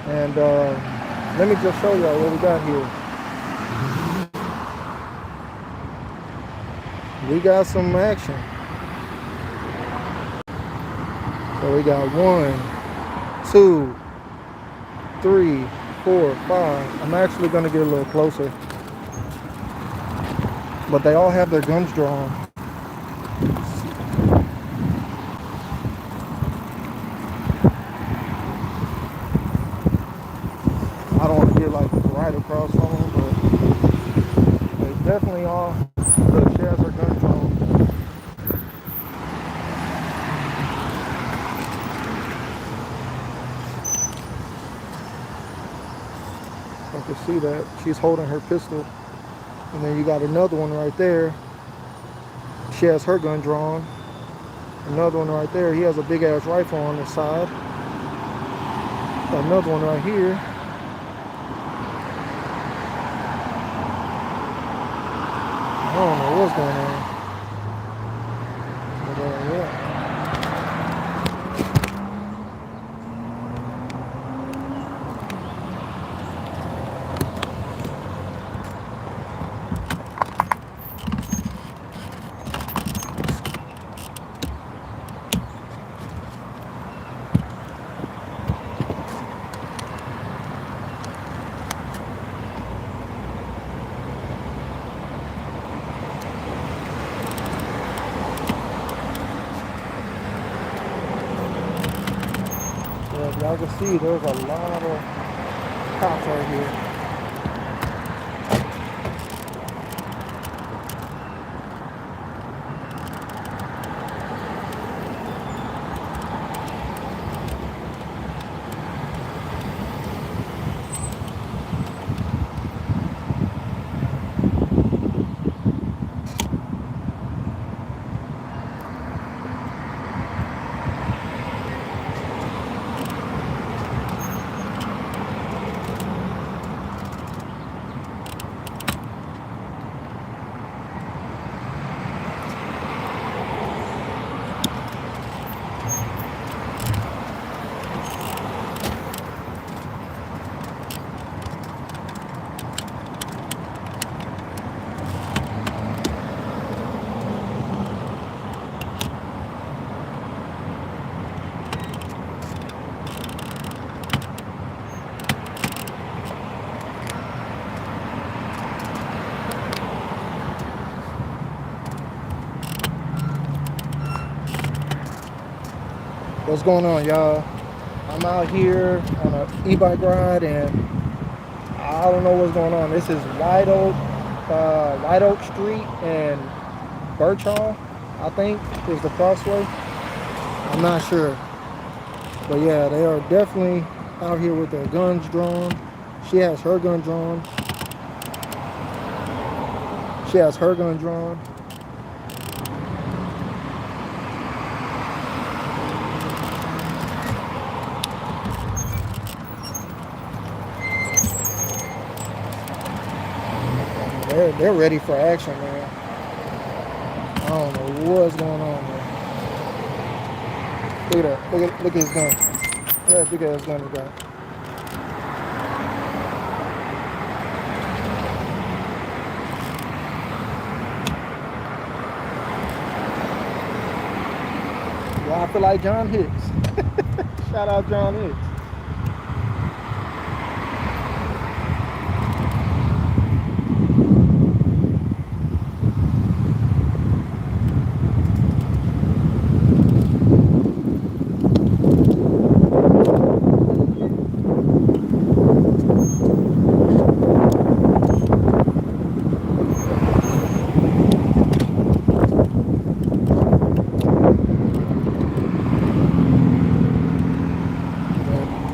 And let me just show y'all what we got here. We got some action. So we got 1, 2, 3, 4, 5. I'm actually gonna get a little closer, but they all have their guns drawn. I don't want to get like right across from them, but they definitely all. Look, she has her guns drawn. I can see that she's holding her pistol, and then you got another one right there. She has her gun drawn. Another one right there. He has a big ass rifle on his side. Another one right here. I don't know what's going on. But, yeah. Yeah, y'all can see there's a lot of cops right here. What's going on, y'all? I'm out here on an e-bike ride, and I don't know what's going on. This is White Oak Street and Birchall, I think, is the crossway. I'm not sure, but yeah, they are definitely out here with their guns drawn. She has her gun drawn. She has her gun drawn. They're ready for action, man. I don't know what's going on, man. Look at that. Look at his gun. Yeah, big ass gun he got. Yeah, I feel like John Hicks. Shout out John Hicks.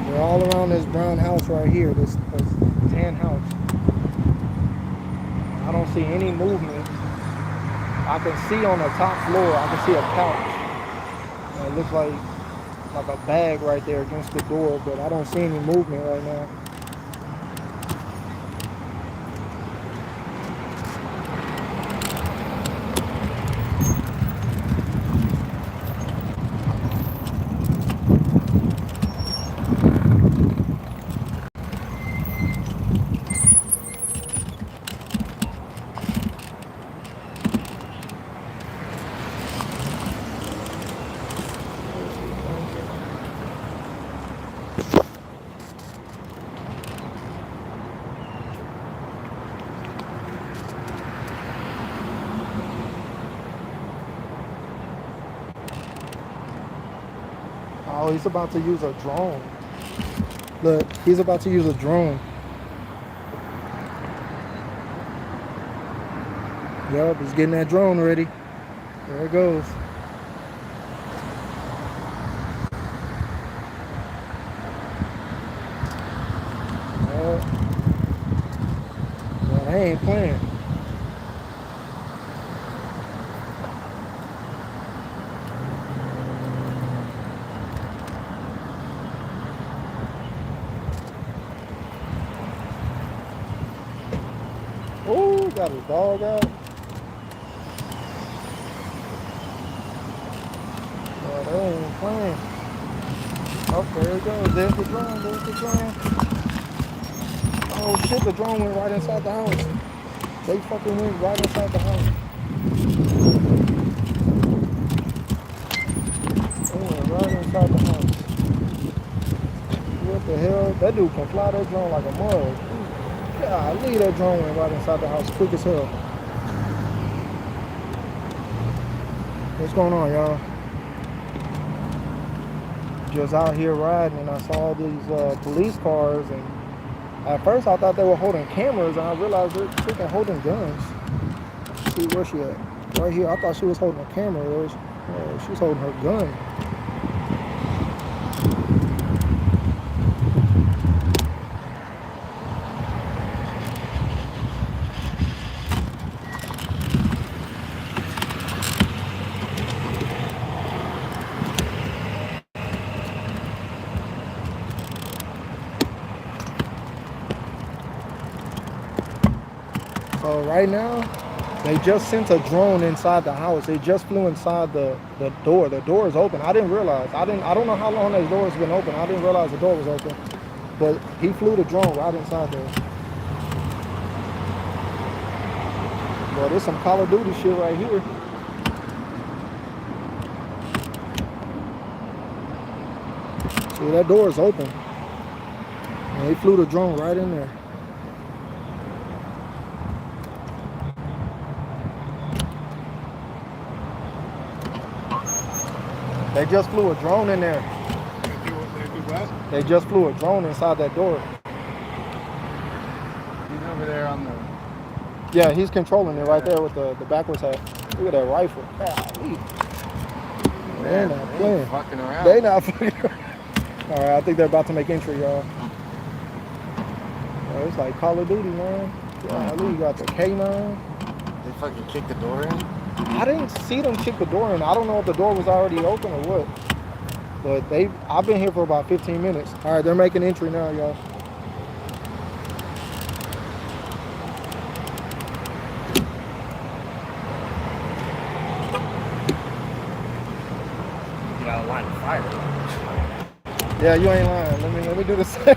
They're all around this brown house right here, this tan house. I don't see any movement. I can see on the top floor, I can see a couch. And it looks like a bag right there against the door, but I don't see any movement right now. Oh, he's about to use a drone. Look, he's about to use a drone. Yup, he's getting that drone ready. There it goes. Well, they ain't playing. Oh, got his dog out. Well, they ain't playing. Oh, there it goes. There's the drone. There's the drone. Oh shit, the drone went right inside the house. They fucking went right inside the house. They went right inside the house. What the hell? That dude can fly that drone like a mug. God, leave that drone went right inside the house quick as hell. What's going on, y'all? Just out here riding and I saw these police cars, and at first I thought they were holding cameras, and I realized they're freaking holding guns. Let's see, where she at? Right here. I thought she was holding a camera. She's holding her gun. So right now, they just sent a drone inside the house. It just flew inside the door. The door is open. I didn't realize. I don't know how long that door has been open. I didn't realize the door was open. But he flew the drone right inside there. Well, there's some Call of Duty shit right here. See, that door is open. And he flew the drone right in there. They just flew a drone in there. They just flew a drone inside that door. He's over there on the... Yeah, he's controlling it right there with the backwards hat. Look at that rifle. They're not playing. Fucking around. They not fucking around. All right, I think they're about to make entry, y'all. Oh, it's like Call of Duty, man. Yeah, you got the K9. They fucking kicked the door in? I didn't see them kick the door in. I don't know if the door was already open or what. But I've been here for about 15 minutes. All right, they're making entry now, y'all. Get out of line of fire. Yeah, you ain't lying. Let me do the same.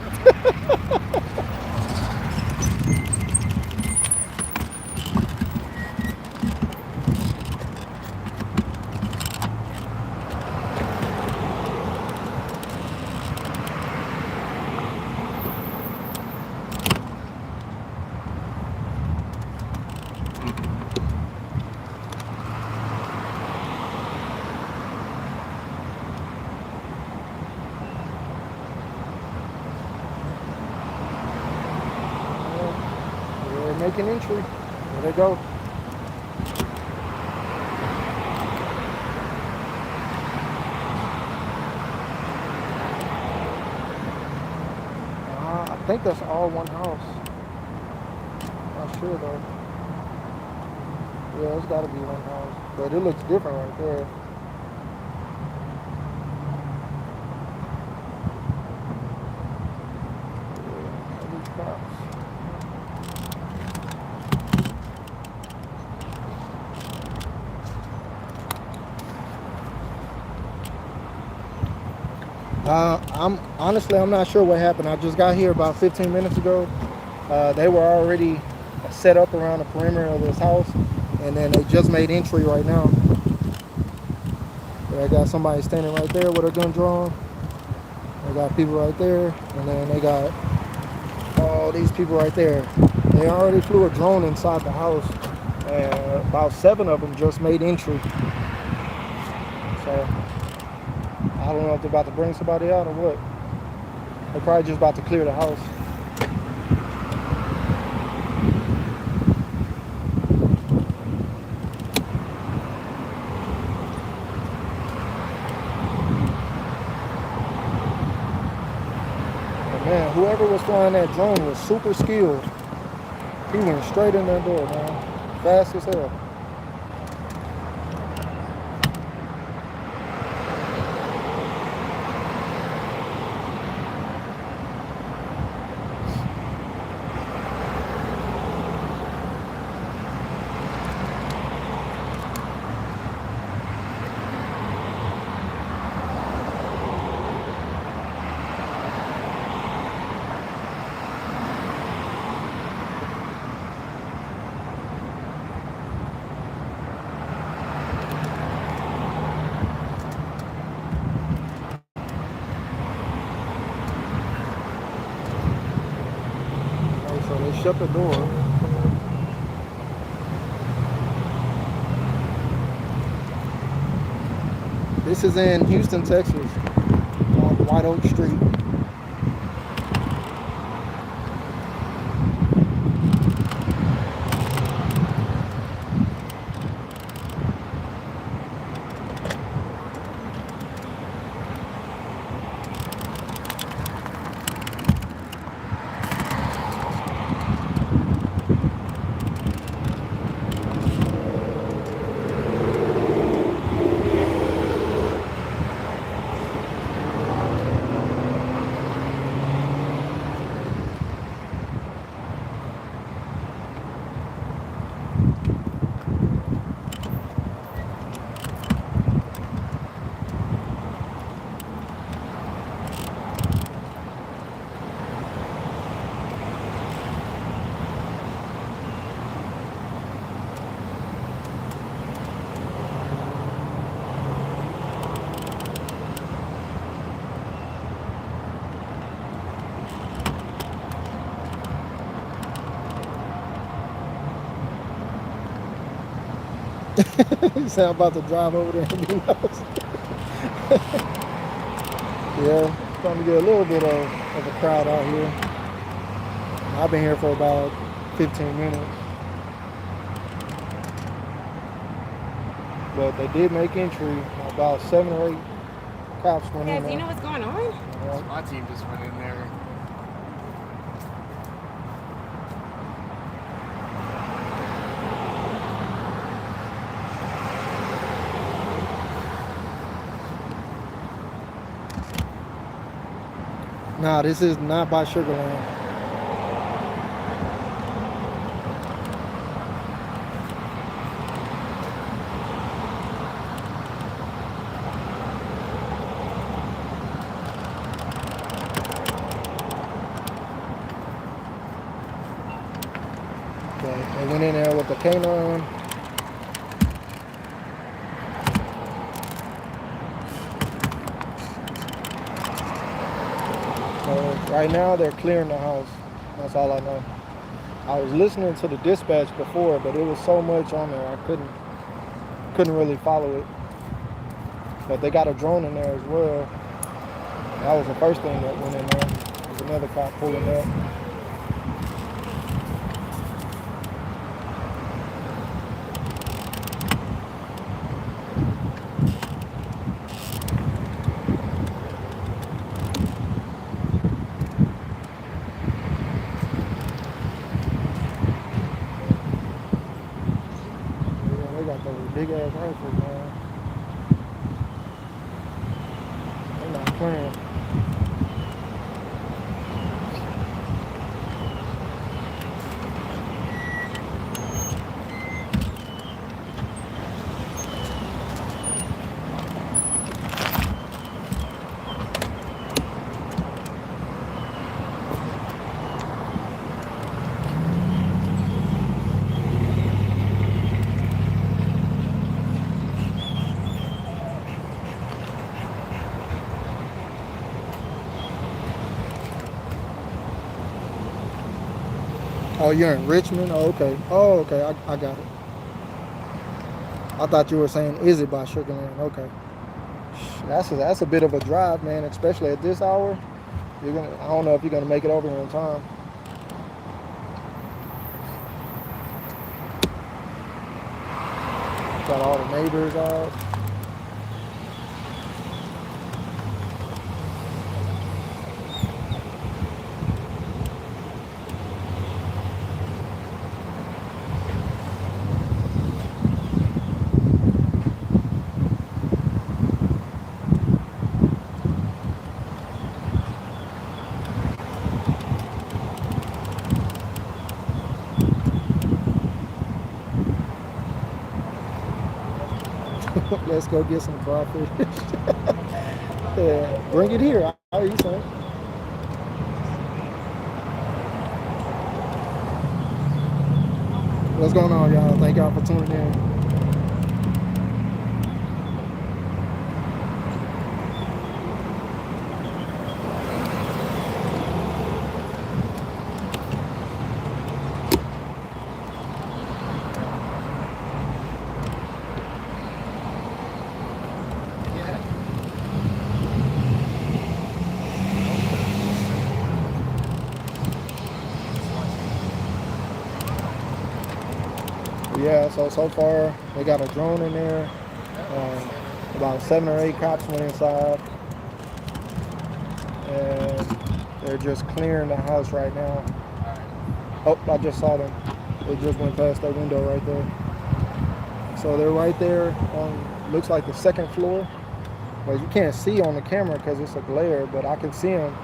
Making entry. There they go. I think that's all one house. Not sure though. Yeah, it's gotta be one house. But it looks different right there. I'm not sure what happened. I just got here about 15 minutes ago. They were already set up around the perimeter of this house, and then they just made entry right now. I got somebody standing right there with a gun drawn. They got people right there, and then they got all these people right there. They already flew a drone inside the house, and about 7 of them just made entry. So I don't know if they're about to bring somebody out or what. They're probably just about to clear the house. But man, whoever was flying that drone was super skilled. He went straight in that door, man. Fast as hell. Okay, so they shut the door. This is in Houston, Texas, on White Oak Street. He said I'm about to drive over there and be lost. Yeah, starting to get a little bit of a crowd out here. I've been here for about 15 minutes. But they did make entry. About 7 or 8 cops went in Guys, you know there. what's going on? Yeah. My team just went in there. Nah, this is not by Sugarland. Okay, they went in there with the canine. So right now they're clearing the house. That's all I know. I was listening to the dispatch before, but it was so much on there I couldn't really follow it. But they got a drone in there as well. That was the first thing that went in there. There's another cop pulling up. Yeah, they got those big ass rifles, man. They're not playing. Oh, you're in Richmond? Oh, okay. Oh, okay. I got it. I thought you were saying, is it by Sugarland? Okay. That's a bit of a drive, man, especially at this hour. I don't know if you're gonna make it over here in time. Got all the neighbors out. Let's go get some crawfish. Yeah, bring it here. I'll eat some. What's going on, y'all? Thank y'all for tuning in. Yeah, so far they got a drone in there. About 7 or 8 cops went inside, and they're just clearing the house right now. Oh, I just saw them. They just went past that window right there. So they're right there on, looks like the second floor. But you can't see on the camera because it's a glare, but I can see them.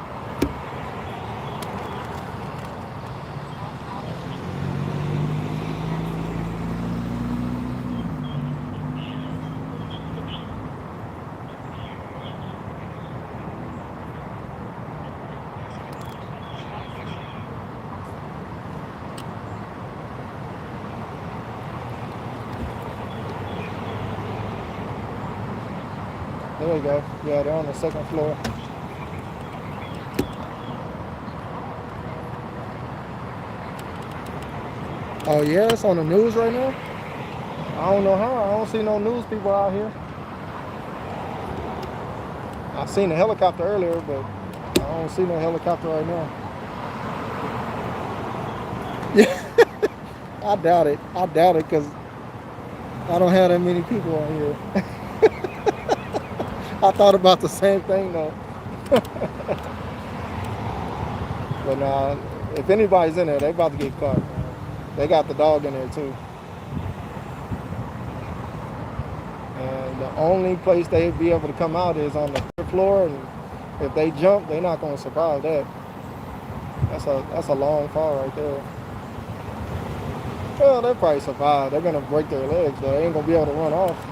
There we go. Yeah, they're on the second floor. Oh yeah, it's on the news right now? I don't know how. I don't see no news people out here. I seen a helicopter earlier, but I don't see no helicopter right now. Yeah, I doubt it. I doubt it because I don't have that many people on here. I thought about the same thing though. But nah, if anybody's in there, they about to get caught. They got the dog in there too. And the only place they'd be able to come out is on the third floor, and if they jump, they're not going to survive that. That's a long fall right there. Well, they'll probably survive. They're going to break their legs, though. They ain't going to be able to run off.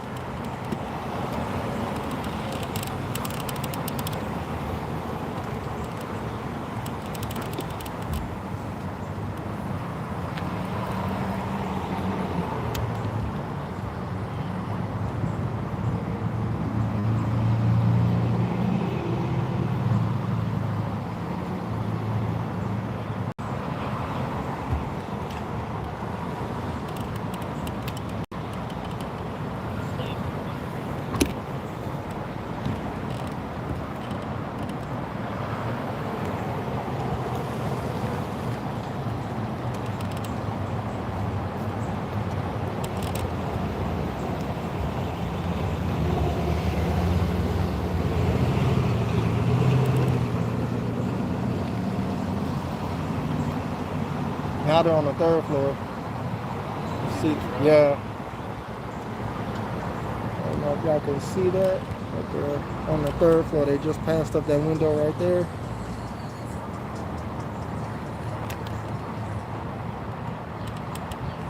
Now they're on the third floor. See, yeah. I don't know if y'all can see that, but they're on the third floor. They just passed up that window right there.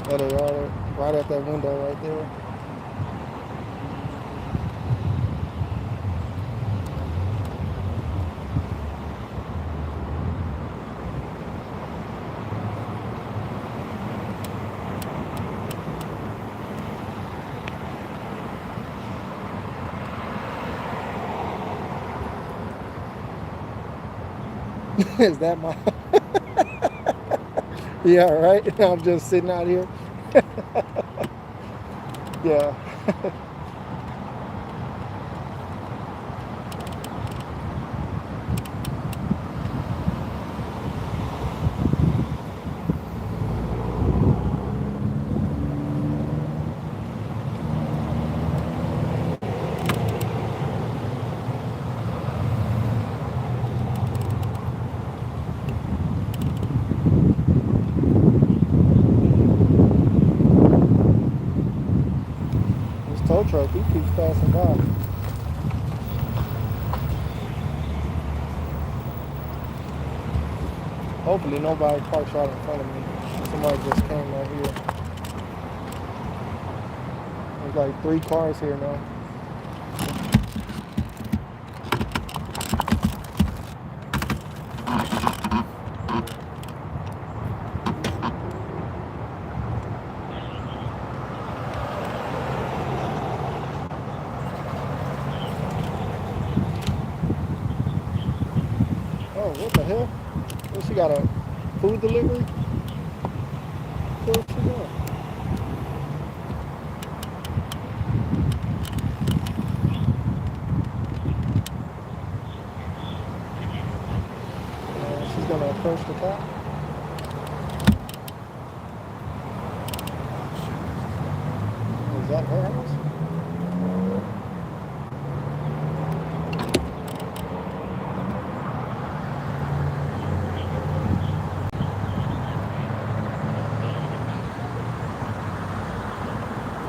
There they are, right at that window right there. Is that my? Yeah, right. I'm just sitting out here. Yeah. truck. He keeps passing by. Hopefully nobody parks right in front of me. Somebody just came right here. There's like 3 cars here now. Oh, what the hell? What, she got a food delivery? What's she doing? She's gonna approach the cop. Is that her house?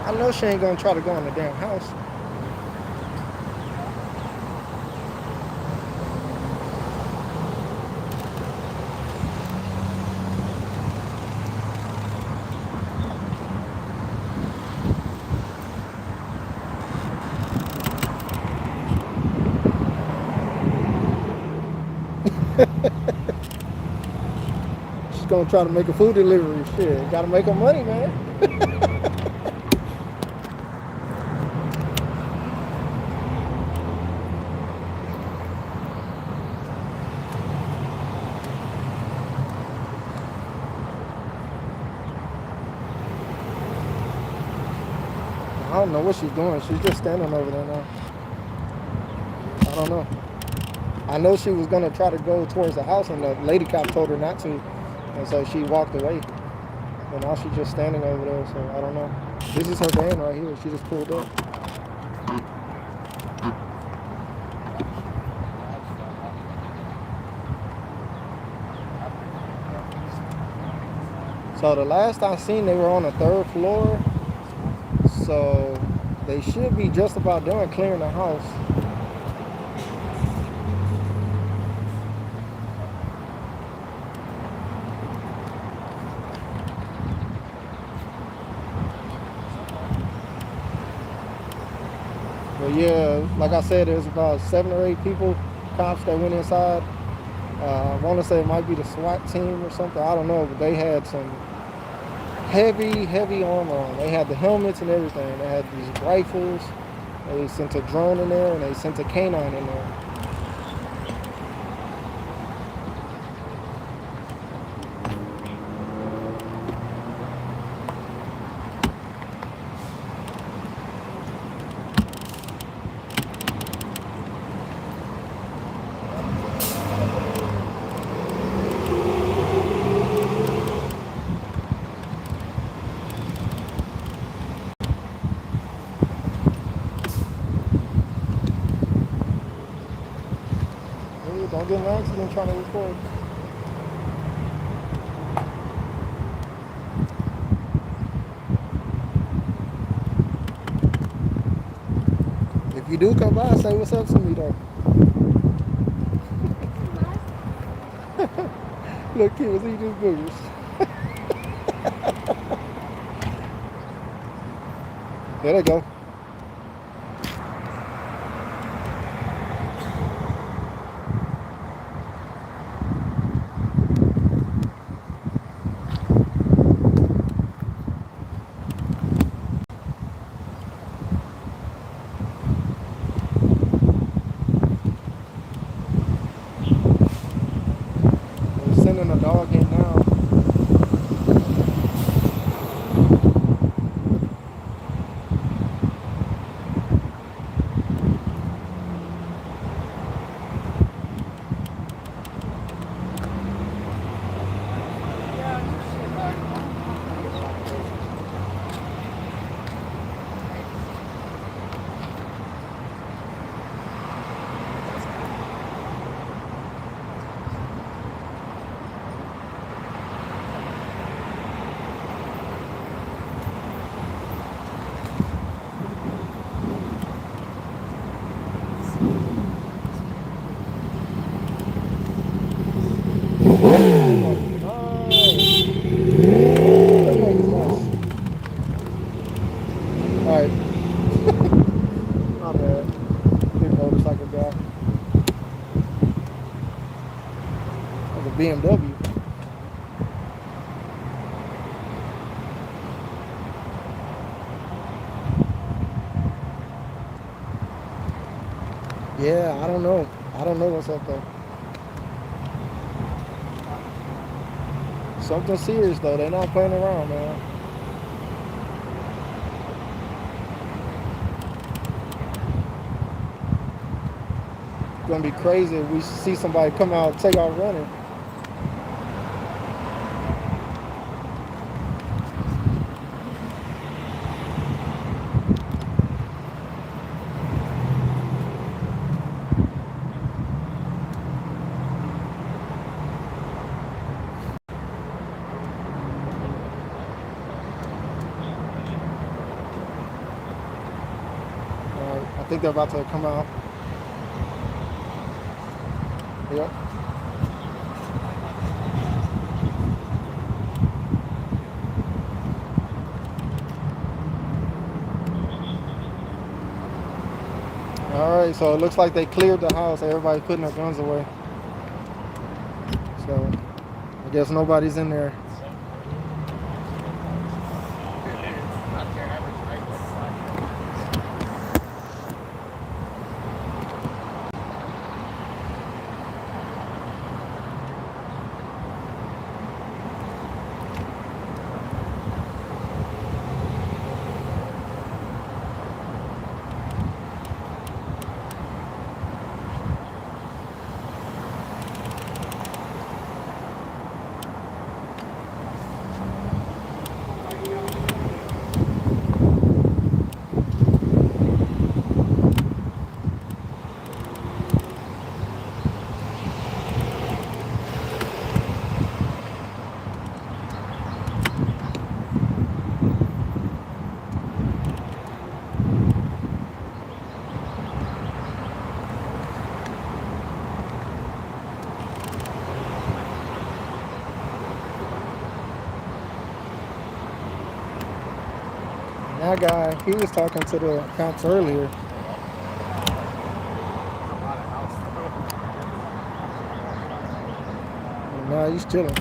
I know she ain't gonna try to go in the damn house. She's gonna try to make a food delivery. Shit, gotta make her money, man. I don't know what she's doing. She's just standing over there now. I don't know. I know she was gonna try to go towards the house, and the lady cop told her not to, and so she walked away. And now she's just standing over there. So I don't know. This is her van right here. She just pulled up. So the last I seen, they were on the 3rd floor. So they should be just about done clearing the house. But yeah, like I said, there's about 7 or 8 people, cops that went inside. I want to say it might be the SWAT team or something. I don't know, but they had some heavy armor on. They had the helmets and everything. They had these rifles. They sent a drone in there, and they sent a canine in there. Don't get in an accident trying to record. If you do come by, say what's up to me though. Look, kid was eating his boogers. There they go. They're sending a dog in now. Alright, my bad. Big motorcycle guy. That's a BMW. Yeah, I don't know. I don't know what's up though. Something serious though. They're not playing around, man. It's gonna be crazy if we see somebody come out and take off running. I think they're about to come out. Yep. Alright, so it looks like they cleared the house. Everybody's putting their guns away. So I guess nobody's in there. That guy, he was talking to the cops earlier. And now he's chilling.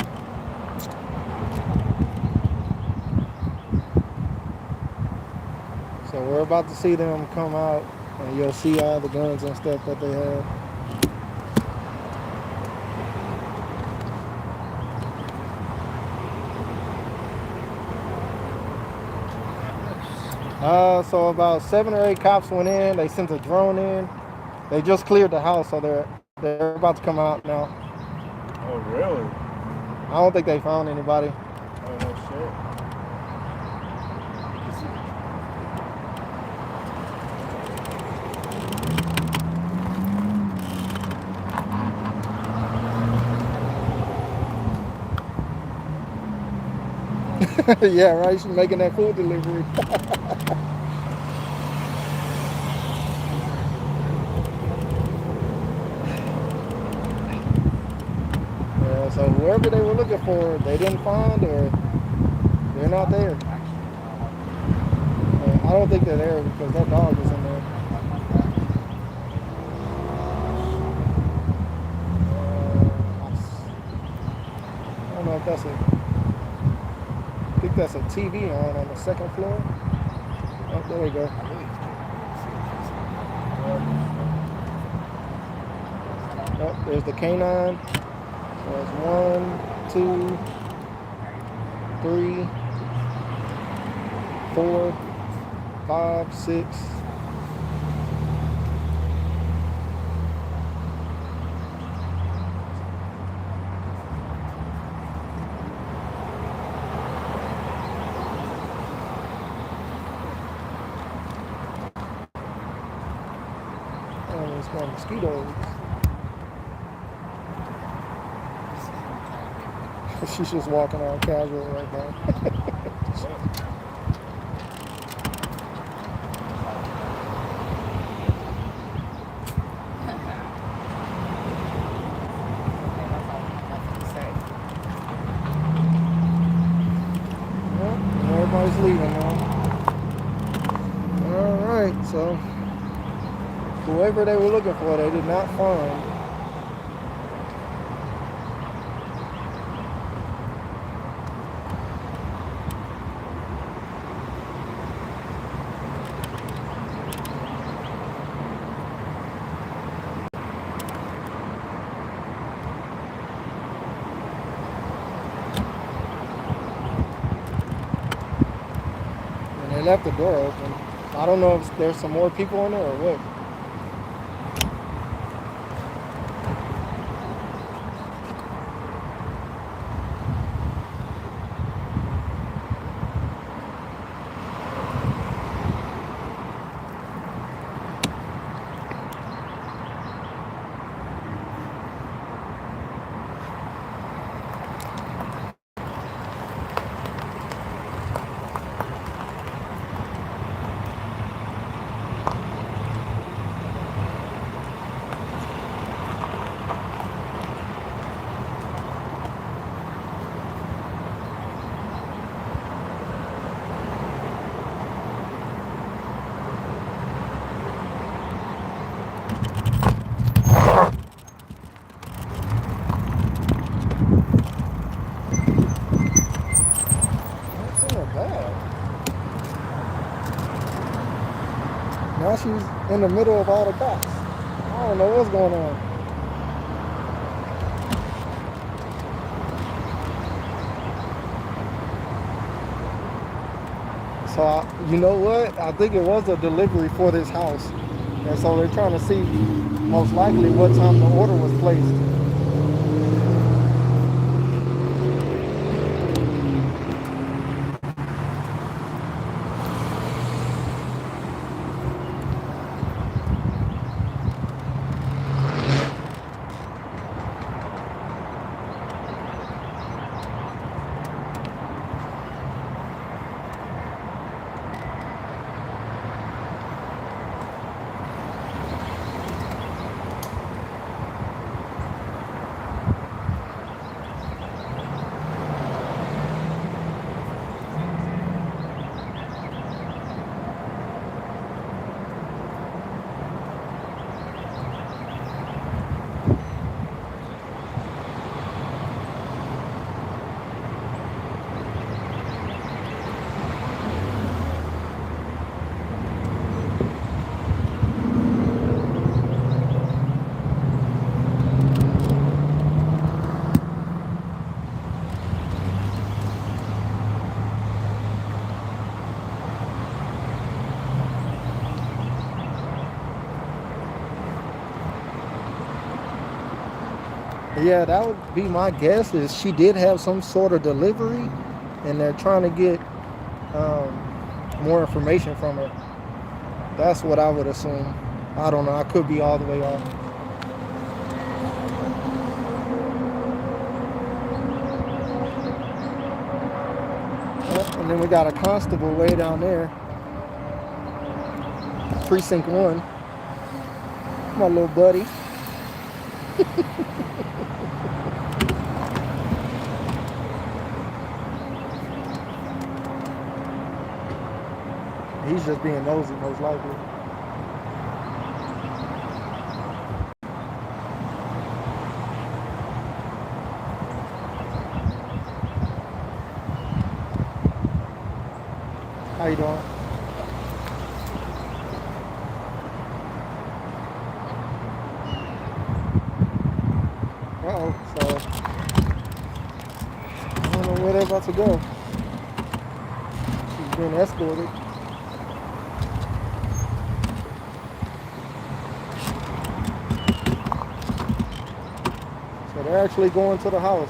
So we're about to see them come out, and you'll see all the guns and stuff that they have. So about 7 or 8 cops went in. They sent a drone in. They just cleared the house, so they're about to come out now. Oh, really? I don't think they found anybody. Oh, no shit. Yeah, right. She's making that food delivery. Yeah, so whoever they were looking for, they didn't find, or they're not there. I don't think they're there because that dog is in there. I don't know if that's I think that's a TV on the second floor. Oh, there we go. Oh, there's the canine. So it's 1, 2, 3, 4, 5, 6. Oh, it's got mosquitoes. She's just walking on casual right now. leaving now. Alright, so whoever they were looking for, they did not find. And they left the door open. I don't know if there's some more people in there or what. What's in her bag? Now she's in the middle of all the dots. I don't know what's going on. So, you know what? I think it was a delivery for this house. And so they're trying to see most likely what time the order was placed. Yeah, that would be my guess is she did have some sort of delivery and they're trying to get more information from her. That's what I would assume. I don't know. I could be all the way off. Yep, and then we got a constable way down there. Precinct 1. My little buddy. He's just being nosy, most likely. How you doing? Uh-oh, so I don't know where they're about to go. She's being escorted. So they're actually going to the house.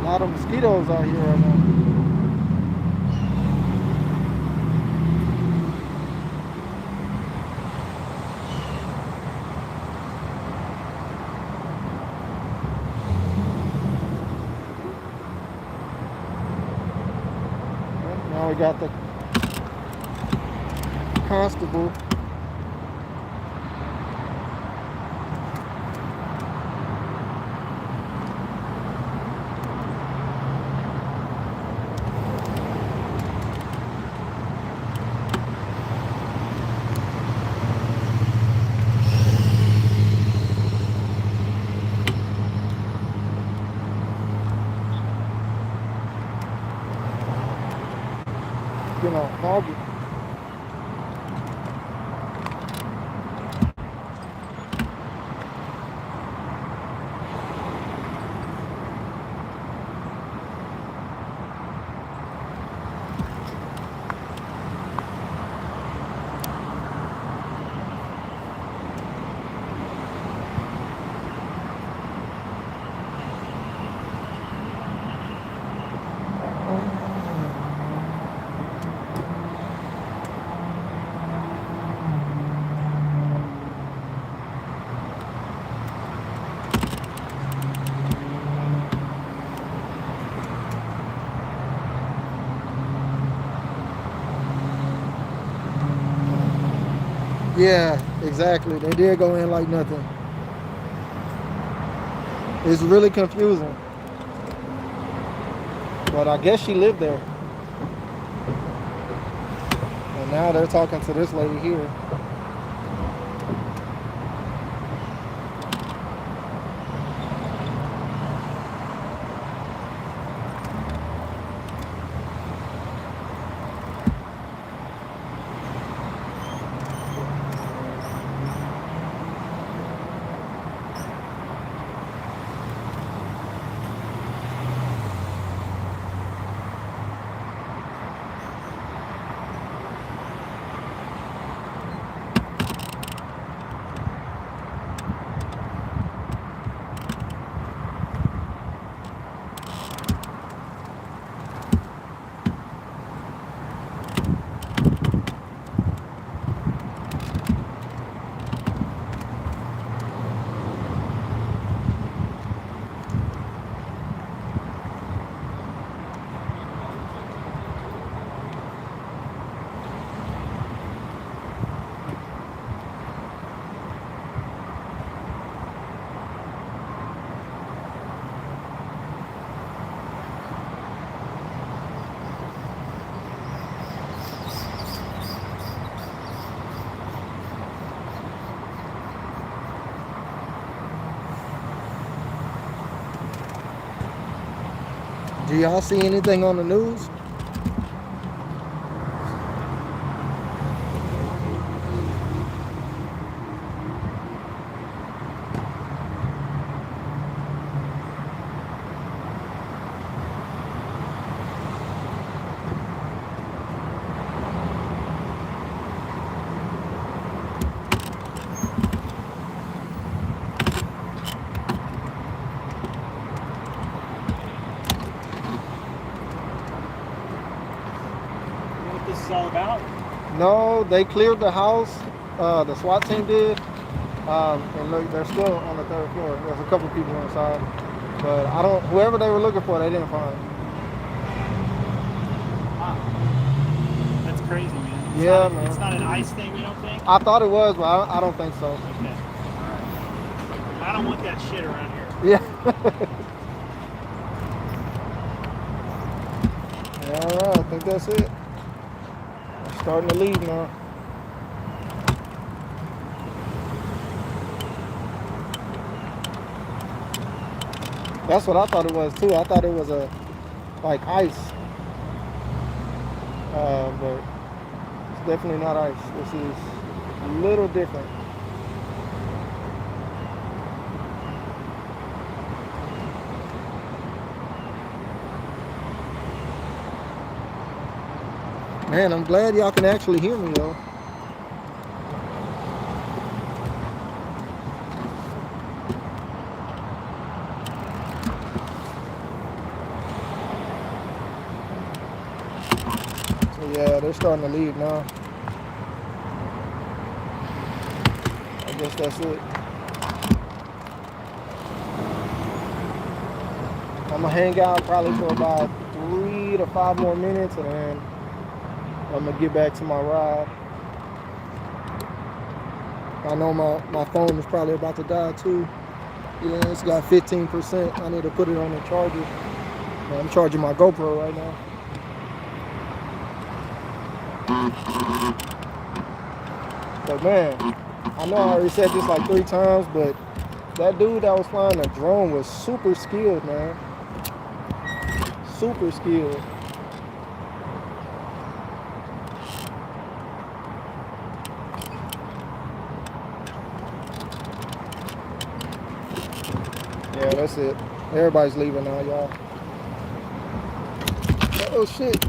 lot of mosquitoes out here right now. Now we got the constable. You know, foggy. Yeah, exactly. They did go in like nothing. It's really confusing. But I guess she lived there. And now they're talking to this lady here. Do y'all see anything on the news? This is all about? No, they cleared the house. The SWAT team did. And look, they're still on the third floor. There's a couple people inside. But I don't, whoever they were looking for, they didn't find. Wow. That's crazy, man. It's Yeah, not, man. It's not an ICE thing, you don't think? I thought it was, but I don't think so. Okay. All right. I don't want that shit around here. Yeah. Yeah, all right, I think that's it. I'm starting to leave now. That's what I thought it was too. I thought it was like ice, but it's definitely not ice. This is a little different. Man, I'm glad y'all can actually hear me though. Yeah, they're starting to leave now. I guess that's it. I'm gonna hang out probably for about 3 to 5 more minutes, and then I'm gonna get back to my ride. I know my phone is probably about to die too. Yeah, it's got 15%. I need to put it on the charger. I'm charging my GoPro right now. But man, I know I already said this like 3 times, but that dude that was flying the drone was super skilled, man. Super skilled. Yeah, that's it. Everybody's leaving now, y'all. Oh shit.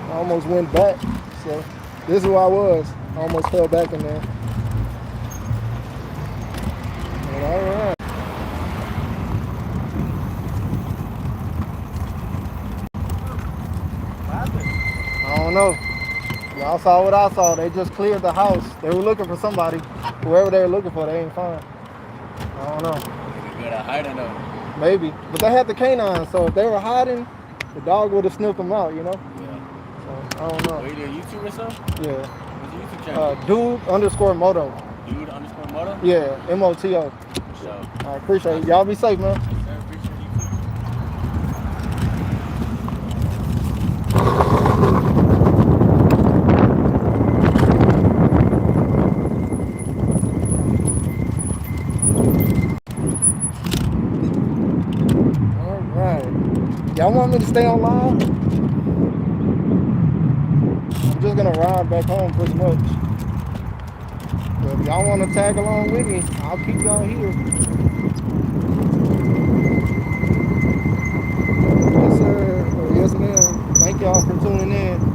I almost went back. So this is where I was. I almost fell back in there. All right. What happened? I don't know. Y'all saw what I saw. They just cleared the house. They were looking for somebody. Whoever they were looking for, they ain't find. I don't know. They good at hiding though. Maybe. But they had the canine, so if they were hiding, the dog would have sniffed them out, you know? Yeah. So I don't know. Wait, you a YouTuber or something? Yeah. What's your YouTube channel? Dude_Moto. Dude_Moto? Yeah, MOTO. So, I appreciate it. Y'all be safe, man. sir, appreciate you too. All right. Y'all want me to stay on live? I'm just gonna ride back home pretty much. But if y'all want to tag along with me, I'll keep y'all here. Yes, sir. Or yes, ma'am. Thank y'all for tuning in.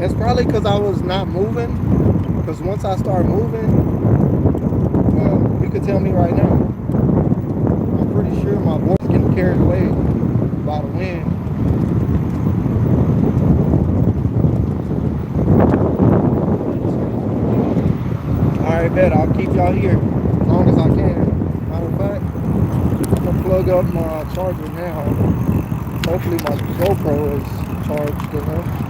It's probably because I was not moving. Because once I start moving, well, you can tell me right now. I'm pretty sure my voice getting carried away by the wind. Alright, bet. I'll keep y'all here as long as I can. Matter of fact, I'm going to plug up my charger now. Hopefully my GoPro is charged enough.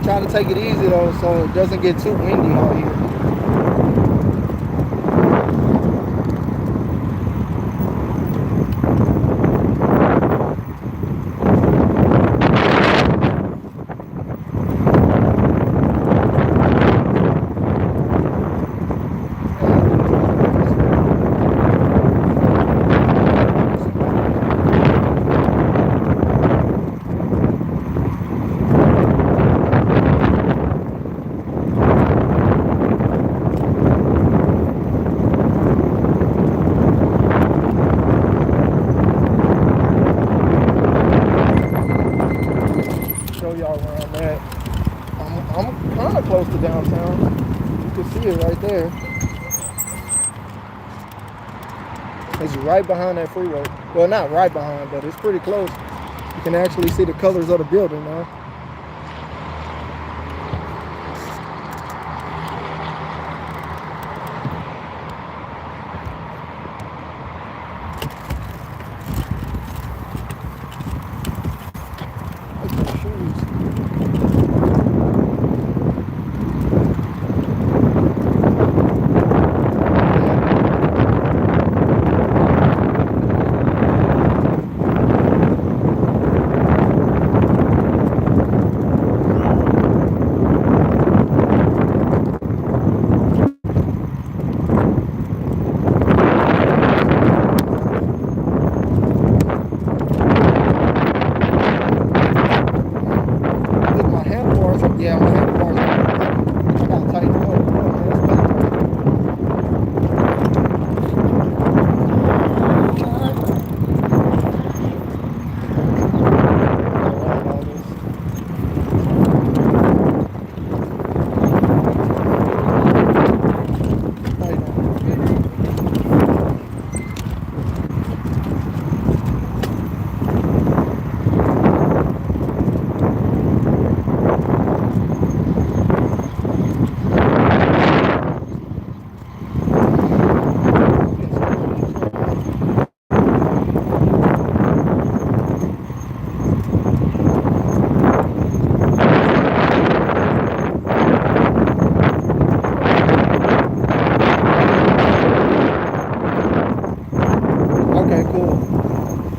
Try to take it easy though, so it doesn't get too windy out here. Close to downtown. You can see it right there. It's right behind that freeway. Well, not right behind, but it's pretty close. You can actually see the colors of the building now.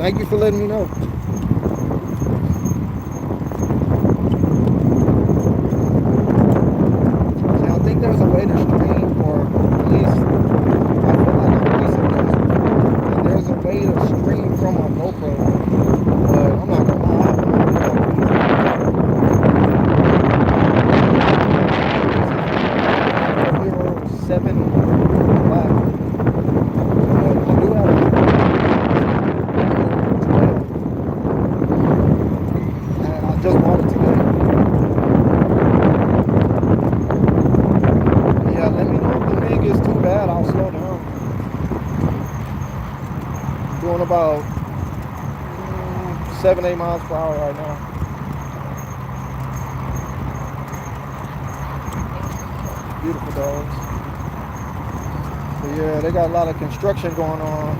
Thank you for letting me know. See, I think there's a way to stream, or at least I feel like I'm researching. There's a way to stream from a GoPro, but I'm not gonna lie. I have no idea how to use it. Hero 7 Black. I do have a 12. And I just bought it today. Yeah, let me know if the rig is too bad. I'll slow down. Doing about 7-8 miles per hour right now. Beautiful dogs. But yeah, they got a lot of construction going on.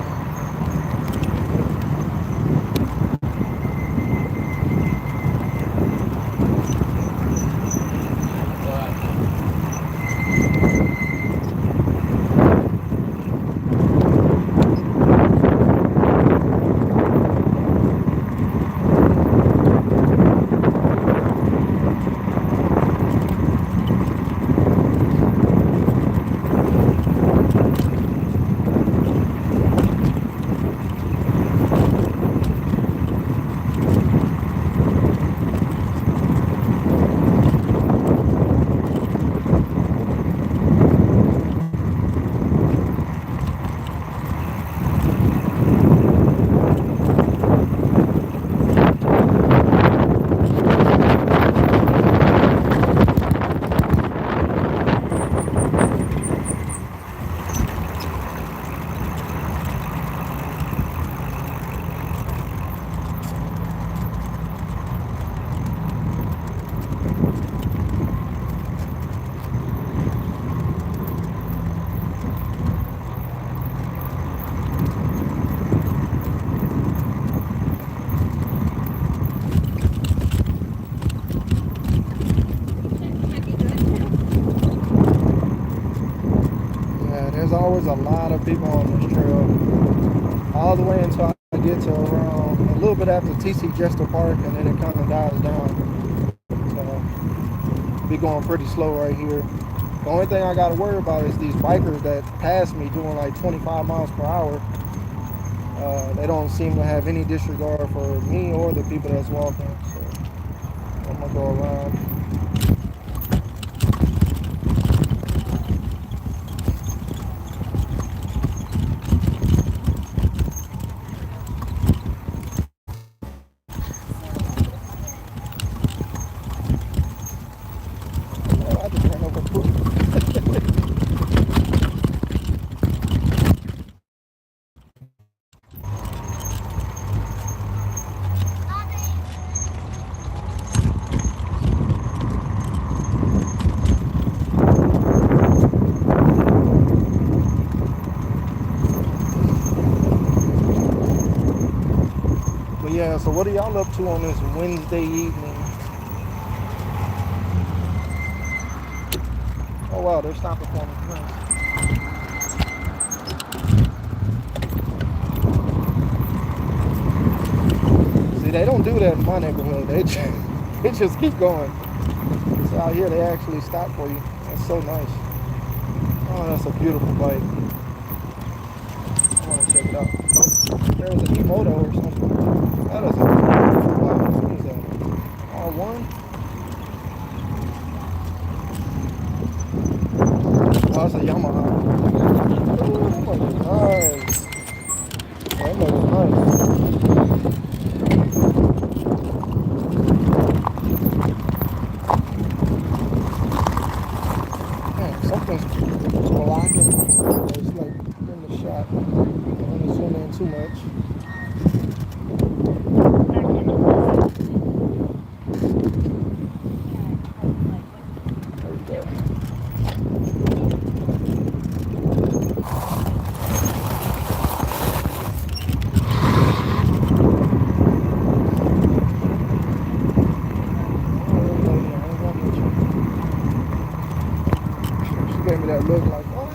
There's always a lot of people on this trail, all the way until I get to around a little bit after TC Jester Park, and then it kind of dies down. So be going pretty slow right here. The only thing I got to worry about is these bikers that pass me doing like 25 miles per hour. They don't seem to have any disregard for me or the people that's walking. So I'm gonna go around. Yeah, so what are y'all up to on this Wednesday evening? Oh wow, they're stopping for me. Nice. See, they don't do that in my neighborhood. They just keep going. So out here, they actually stop for you. That's so nice. Oh, that's a beautiful bike. I want to check it out. Oh, there was an Emoto or something. That is a wow. What is that? R1? Oh, that's a Yamaha. Ooh, that bike is nice. That bike is nice. Man, something's blocking. It's like in the shot. I don't want to zoom in too much. Gave me that look like, what?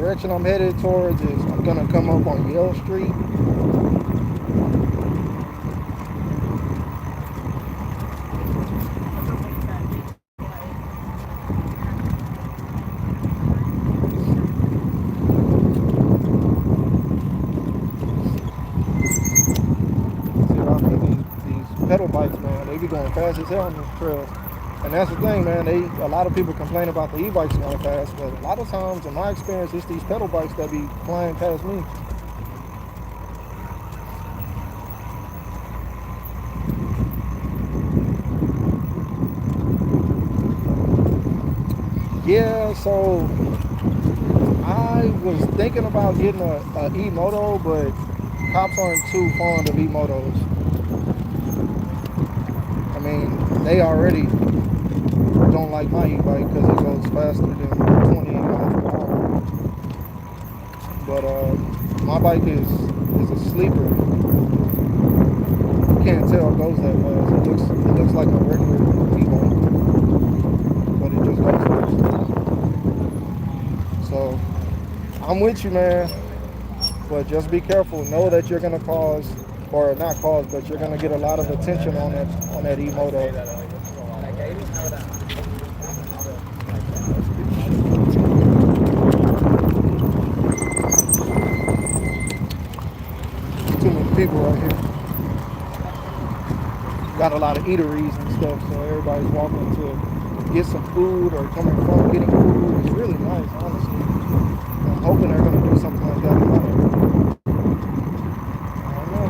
direction I'm headed towards is I'm gonna come up on Yale Street. See what I mean? These pedal bikes, man, they be going fast as hell on these trails. And that's the thing, man. A lot of people complain about the e-bikes going fast, but a lot of times, in my experience, it's these pedal bikes that be flying past me. Yeah, so I was thinking about getting a e-moto, but cops aren't too fond of e-motos. I mean, they already don't like my e-bike because it goes faster than 28 miles per hour. But my bike is a sleeper. You can't tell it goes that fast. It looks like a regular e-bike, but it just goes fast. So I'm with you, man. But just be careful. Know that you're gonna cause, or not cause, but you're gonna get a lot of attention on that e-moto. Too many people right here. Got a lot of eateries and stuff, so everybody's walking to get some food or coming from getting food. It's really nice, honestly. I'm hoping they're gonna do something like that in Atlanta. I don't know.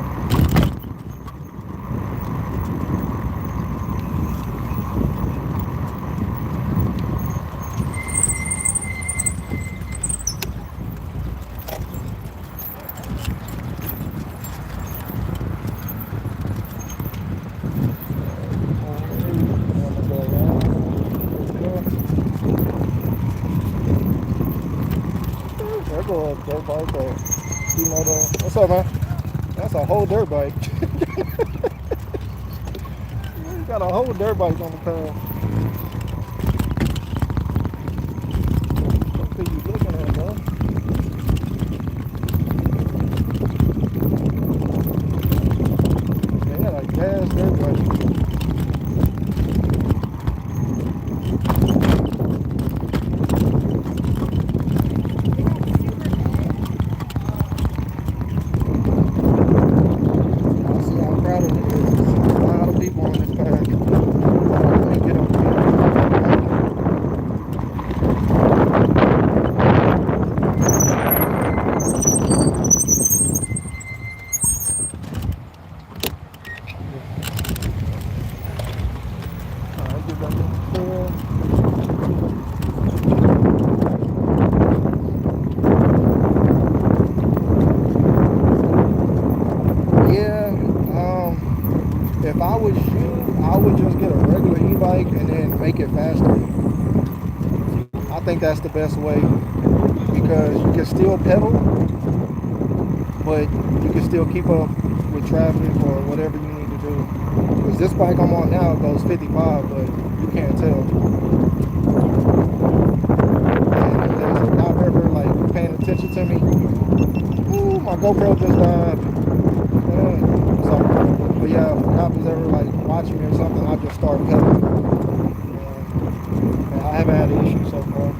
There go a dirt bike or e-moto. What's up, man? That's a whole dirt bike. You got a whole dirt bike on the path. What are you looking at, bro? They got a gas dirt bike. If I was you, I would just get a regular e-bike and then make it faster. I think that's the best way because you can still pedal, but you can still keep up with traffic or whatever you need to do. Because this bike I'm on now goes 55, but you can't tell. And if there's a cop ever like paying attention to me, ooh, my GoPro just died. But yeah, if a cop is ever like watching me or something, I just start pedaling. And I haven't had an issue so far.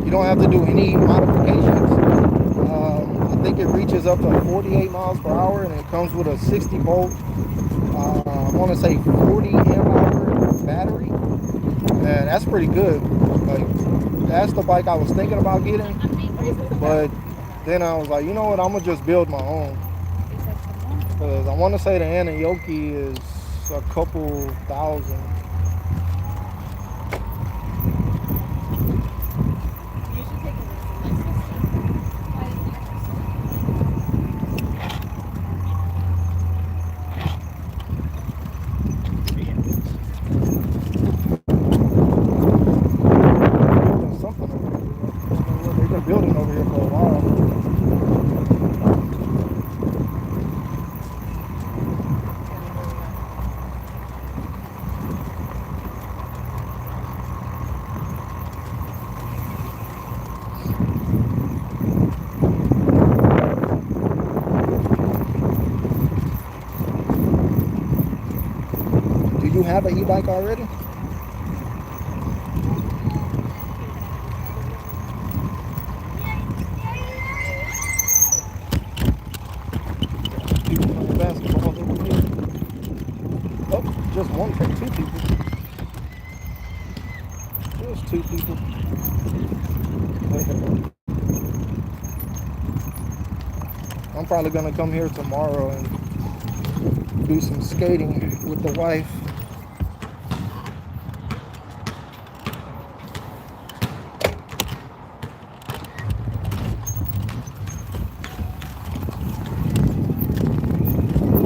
You don't have to do any modifications. I think it reaches up to 48 miles per hour and it comes with a 60 volt, I want to say 40 amp hour battery. And that's pretty good. Like, that's the bike I was thinking about getting. But then I was like, you know what, I'm going to just build my own. Because I want to say the Anayoki is a couple thousand. building over here for a while. Do you have an e-bike already? People playing basketball over here. Oh, just one, two people. Just two people. I'm probably gonna come here tomorrow and do some skating with the wife.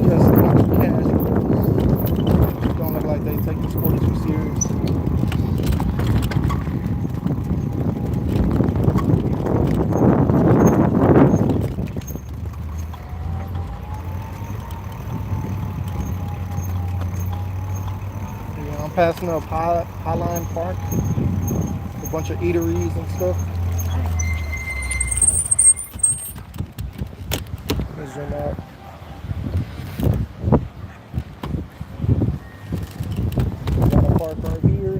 Just a bunch of casuals. Don't look like they take the sport too serious. Yeah, I'm passing up Highline Park. A bunch of eateries and stuff. Let's zoom out. Got a park right here.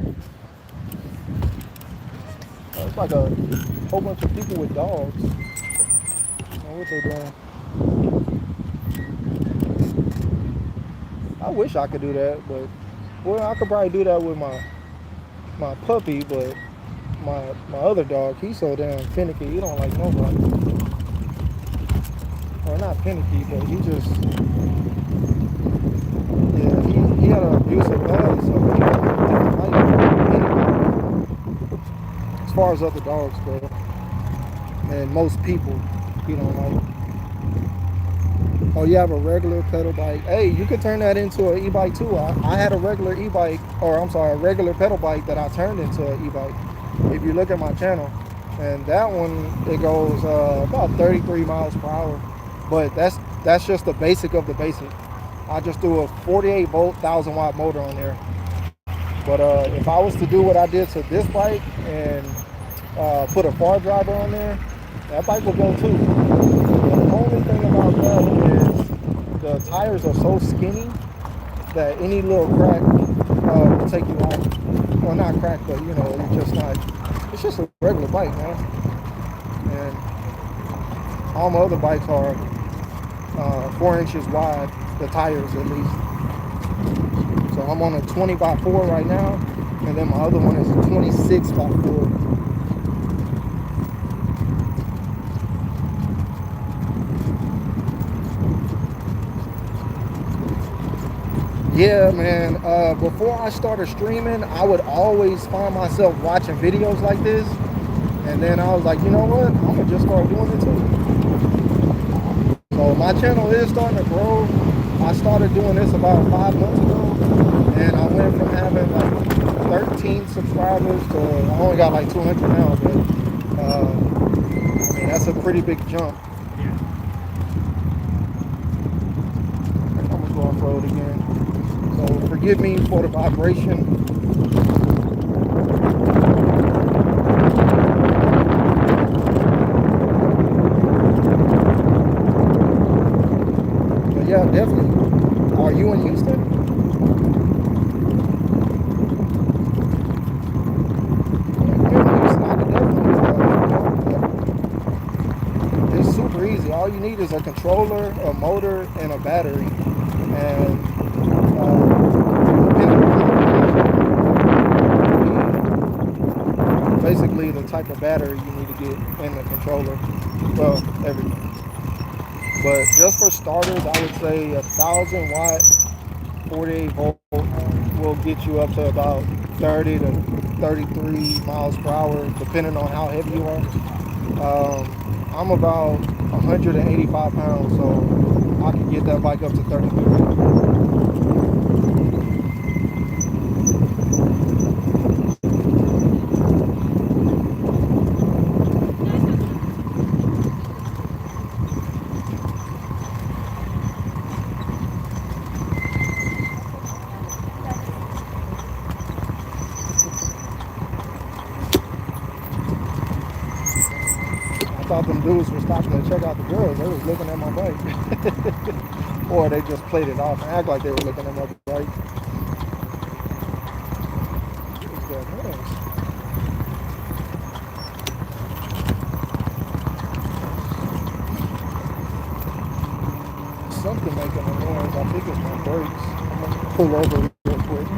It's like a whole bunch of people with dogs. I don't know what they're doing. I wish I could do that, but well, I could probably do that with my puppy, but my other dog, he's so damn finicky. He don't like nobody. Or not finicky, but he just he had an abusive dog, so he didn't like anybody. As far as other dogs go, and most people, he don't like. Oh, you have a regular pedal bike. Hey, you could turn that into an e-bike too. I had a regular e-bike, or I'm sorry, a regular pedal bike that I turned into an e-bike. If you look at my channel, and that one, it goes about 33 miles per hour. But that's just the basic of the basic. I just threw a 48 volt 1000 watt motor on there. But if I was to do what I did to this bike and put a far driver on there, that bike will go too. But the only thing about that is the tires are so skinny that any little crack will take you out. Well, not crack, but you know, it's just a regular bike, man. And all my other bikes are 4 inches wide, the tires at least. So I'm on a 20x4 right now, and then my other one is a 26x4. Yeah, man, before I started streaming, I would always find myself watching videos like this, and then I was like, you know what, I'm gonna just start doing it too. So my channel is starting to grow. I started doing this about 5 months ago, and I went from having like 13 subscribers to I only got like 200 now, but I mean, that's a pretty big jump. I'm gonna go off-road again. So forgive me for the vibration. But yeah, definitely. Are you in Houston? It's super easy. All you need is a controller, a motor, and a battery. And basically the type of battery you need to get in the controller. Well, everything. But just for starters, I would say 1,000 watt 48 volt will get you up to about 30 to 33 miles per hour, depending on how heavy you are. I'm about 185 pounds, so I can get that bike up to 33. thought them dudes were stopping to check out the girls. They was looking at my bike. Or they just played it off and act like they were looking at my bike. What is that noise? Something making a noise. I think it's my brakes. I'm gonna pull over real quick.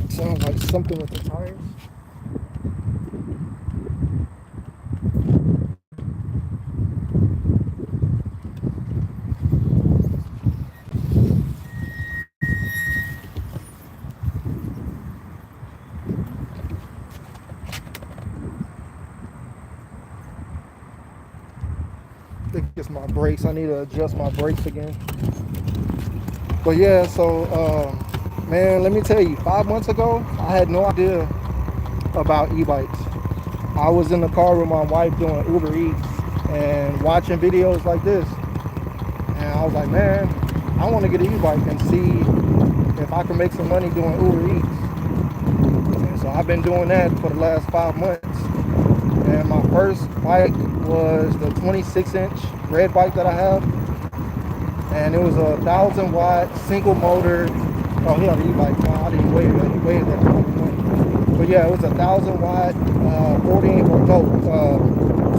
Sounds like something with the tires. I think it's my brakes. I need to adjust my brakes again. But yeah, so man, let me tell you, 5 months ago, I had no idea about e-bikes. I was in the car with my wife doing Uber Eats and watching videos like this. And I was like, man, I want to get an e-bike and see if I can make some money doing Uber Eats. And so I've been doing that for the last 5 months. And my first bike was the 26-inch red bike that I have. And it was a 1,000-watt single motor. Oh, he had an e-bike. No, I didn't weigh that. He weighed that. But yeah, it was a 1,000-watt, 48 volt, no,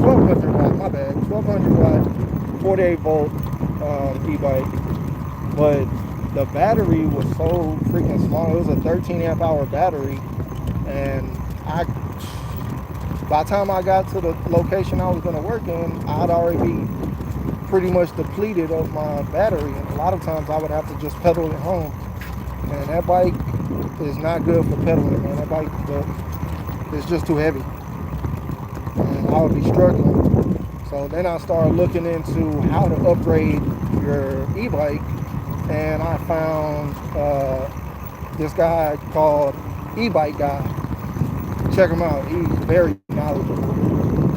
1,200 watt, my bad, 1,200 watt, 48 volt e-bike. But the battery was so freaking small. It was a 13 amp hour battery. And by the time I got to the location I was going to work in, I'd already be pretty much depleted of my battery. And a lot of times I would have to just pedal it home. And that bike is not good for pedaling, man. That bike is just too heavy. And I would be struggling. So then I started looking into how to upgrade your e-bike. And I found this guy called E-Bike Guy. Check him out. He's very knowledgeable.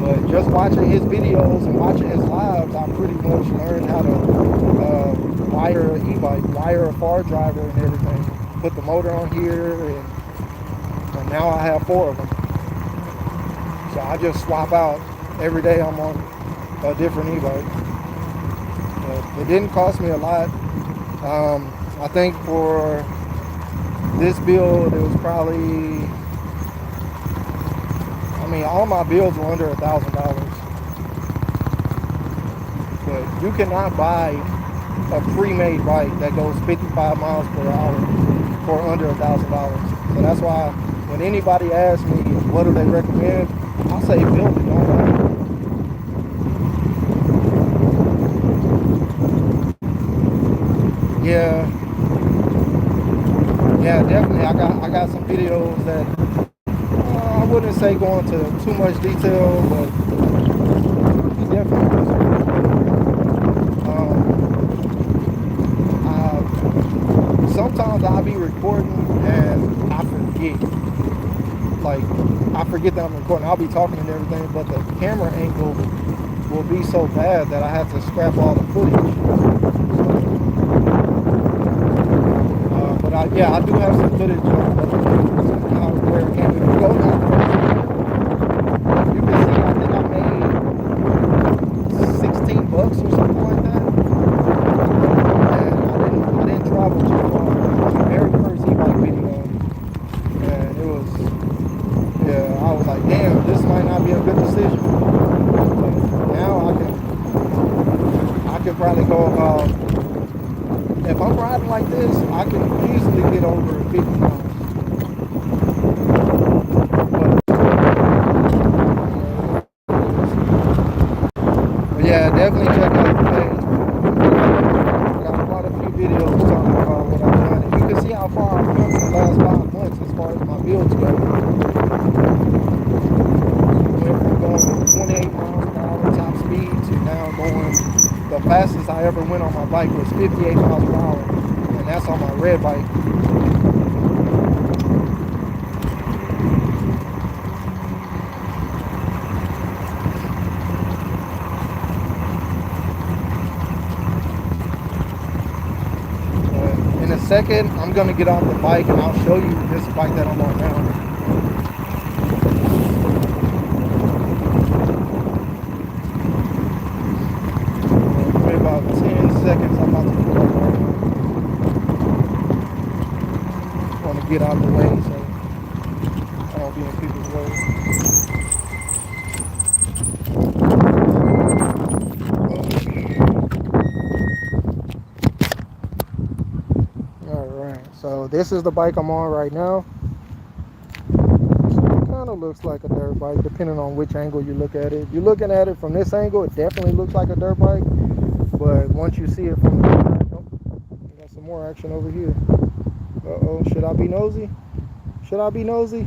But just watching his videos and watching his lives, I pretty much learned how to wire an e-bike, wire a far driver and everything. Put the motor on here, and now I have 4 of them. So I just swap out. Every day I'm on a different e-bike. It didn't cost me a lot. I think for this build, it was probably, I mean, all my builds were under $1,000. But you cannot buy a pre-made bike that goes 55 miles per hour for under $1,000. So that's why when anybody asks me what do they recommend, I'll say build it, don't buy it. Yeah, definitely. I got some videos that I wouldn't say go into too much detail, but definitely. Sometimes I'll be recording and I forget. Like, I forget that I'm recording. I'll be talking and everything, but the camera angle will be so bad that I have to scrap all the footage. But I do have some footage of where it came. If you go down, you can see, I think I made 16 bucks or something like that. And I didn't travel too far. It was the very first e-bike video. And it was, I was like, damn, this might not be a good decision. But now I can probably go about, if I'm riding like this, I can easily get over 50 miles. But yeah, definitely check out the page. I got quite a few videos talking about what I've done. And you can see how far I've come in the last 5 months as far as my builds go. Went from going 28 miles an hour top speed to now going, the fastest I ever went on my bike was 58 miles per hour. And that's on my red bike. And it's second, I'm gonna get off the bike and I'll show you this bike that I'm on now. Give me about 10 seconds. I'm about to pull up right now. I want to get out of the way so I don't be in people's way. Alright, so this is the bike I'm on right now. It kind of looks like a dirt bike depending on which angle you look at it. If you're looking at it from this angle, it definitely looks like a dirt bike. But once you see it from the side, oh, we got some more action over here. Uh-oh, should I be nosy? Should I be nosy?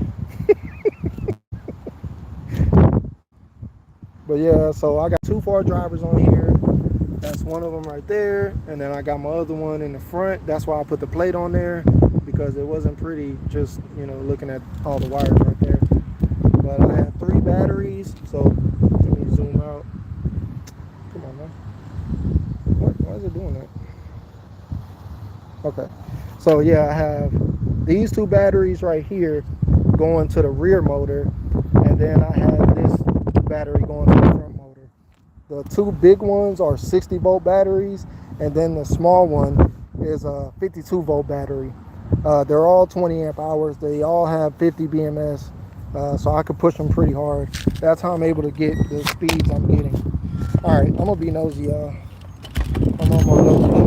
But yeah, so I got 2 4 drivers on here. That's one of them right there. And then I got my other one in the front. That's why I put the plate on there, because it wasn't pretty just, you know, looking at all the wires right there. But I have 3 batteries. So let me zoom out. Come on, man. Why is it doing that? Okay. So yeah, I have these 2 batteries right here going to the rear motor. And then I have this battery going to the front motor. The 2 big ones are 60 volt batteries, and then the small one is a 52 volt battery. They're all 20 amp hours. They all have 50 BMS, so I could push them pretty hard. That's how I'm able to get the speeds I'm getting. All right, I'm gonna be nosy, y'all. I'm on my nosy.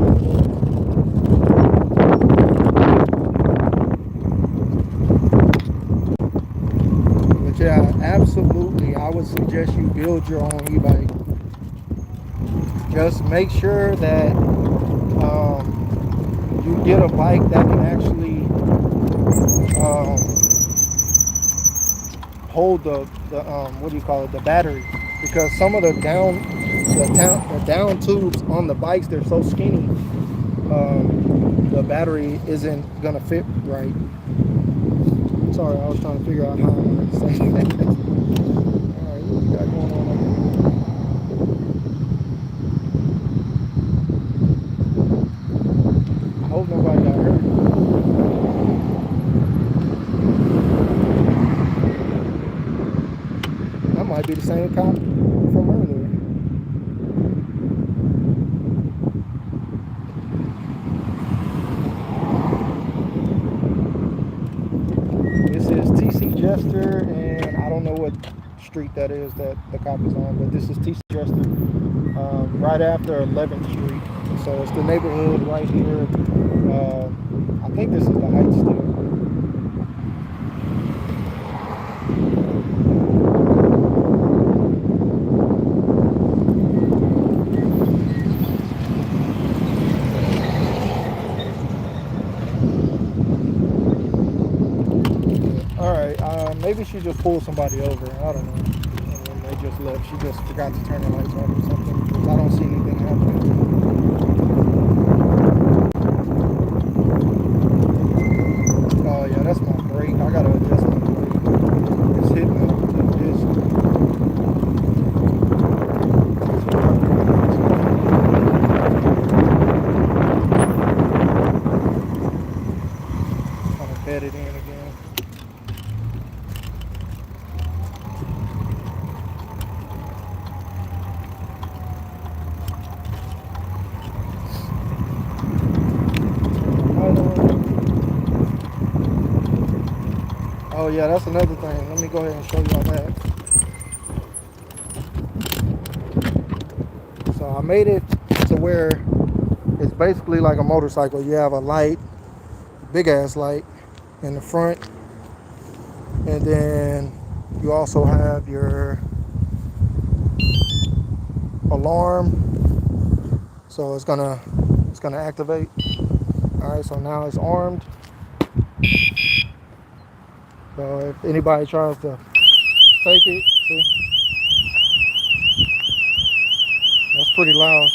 Yeah, absolutely. I would suggest you build your own e-bike. Just make sure that you get a bike that can actually hold the what do you call it, the battery, because some of the down tubes on the bikes, they're so skinny, the battery isn't gonna fit right. Sorry, I was trying to figure out how I'm going to say that. Alright, what we got going on over here? I hope nobody got hurt. That might be the same cop from earlier. Jester, and I don't know what street that is that the cop is on, but this is TC Jester, right after 11th Street. So it's the neighborhood right here. I think this is the Heights still. Maybe she just pulled somebody over. I don't know. And then they just left. She just forgot to turn the lights on or something, because I don't see anything happening. Oh yeah, that's my brake. I gotta adjust my brake. It's hitting the disc. Trying to bed it in again. Oh yeah, that's another thing. Let me go ahead and show y'all that. So I made it to where it's basically like a motorcycle. You have a light, big ass light in the front, and then you also have your alarm. So it's gonna activate. All right, so now it's armed. So if anybody tries to take it, see, that's pretty loud.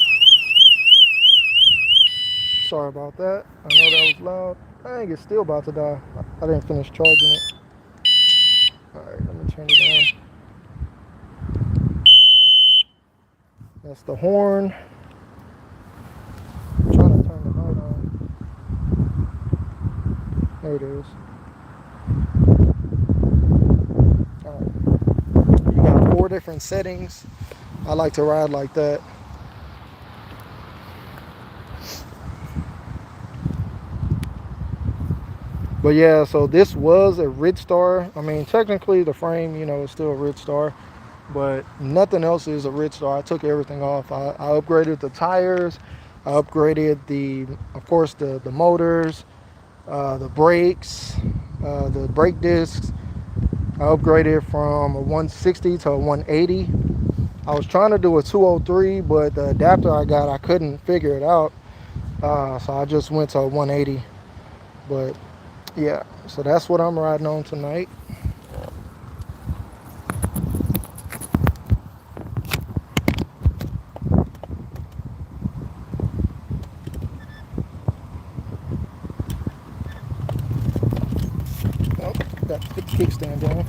Sorry about that. I know that was loud. Dang, it's still about to die. I didn't finish charging it. Alright, let me turn it down. That's the horn. I'm trying to turn the light on. There it is. All right. You got 4 different settings. I like to ride like that. But yeah, so this was a Ridgestar. I mean, technically the frame, you know, is still a Ridgestar, but nothing else is a Ridgestar. I took everything off. I upgraded the tires. I upgraded of course, the motors, the brakes, the brake discs. I upgraded from a 160 to a 180. I was trying to do a 203, but the adapter I got, I couldn't figure it out. So I just went to a 180. But yeah, so that's what I'm riding on tonight. Oh, got to put the kickstand down.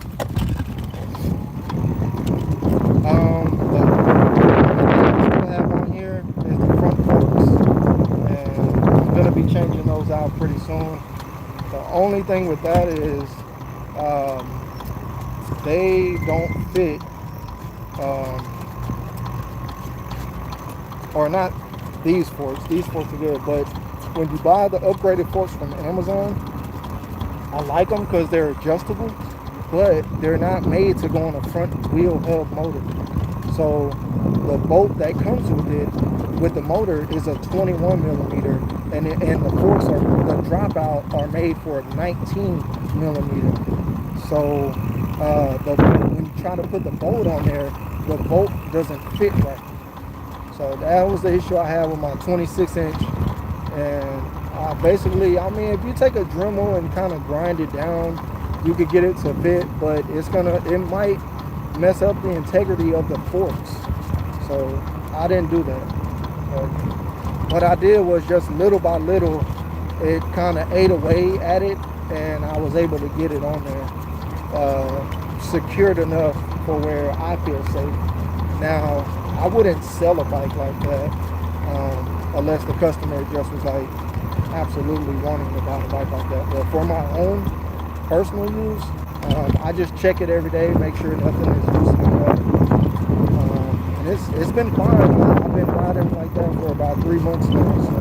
The I have on here is the front forks, and I'm gonna be changing those out pretty soon. The only thing with that is they don't fit, or not these forks. These forks are good, but when you buy the upgraded forks from Amazon, I like them because they're adjustable, but they're not made to go on a front wheel hub motor. So the bolt that comes with the motor is a 21 millimeter, and the forks the dropout are made for a 19 millimeter. So when you try to put the bolt on there, the bolt doesn't fit right. So that was the issue I had with my 26 inch. And basically, I mean, if you take a Dremel and kind of grind it down, you could get it to fit, but it might mess up the integrity of the forks. So I didn't do that. But what I did was just little by little, it kind of ate away at it, and I was able to get it on there, secured enough for where I feel safe. Now, I wouldn't sell a bike like that unless the customer just was like absolutely wanting to buy a bike like that. But for my own personal use, I just check it every day, make sure nothing is loosening up. And it's been fine. I've been riding like that for about 3 months now, so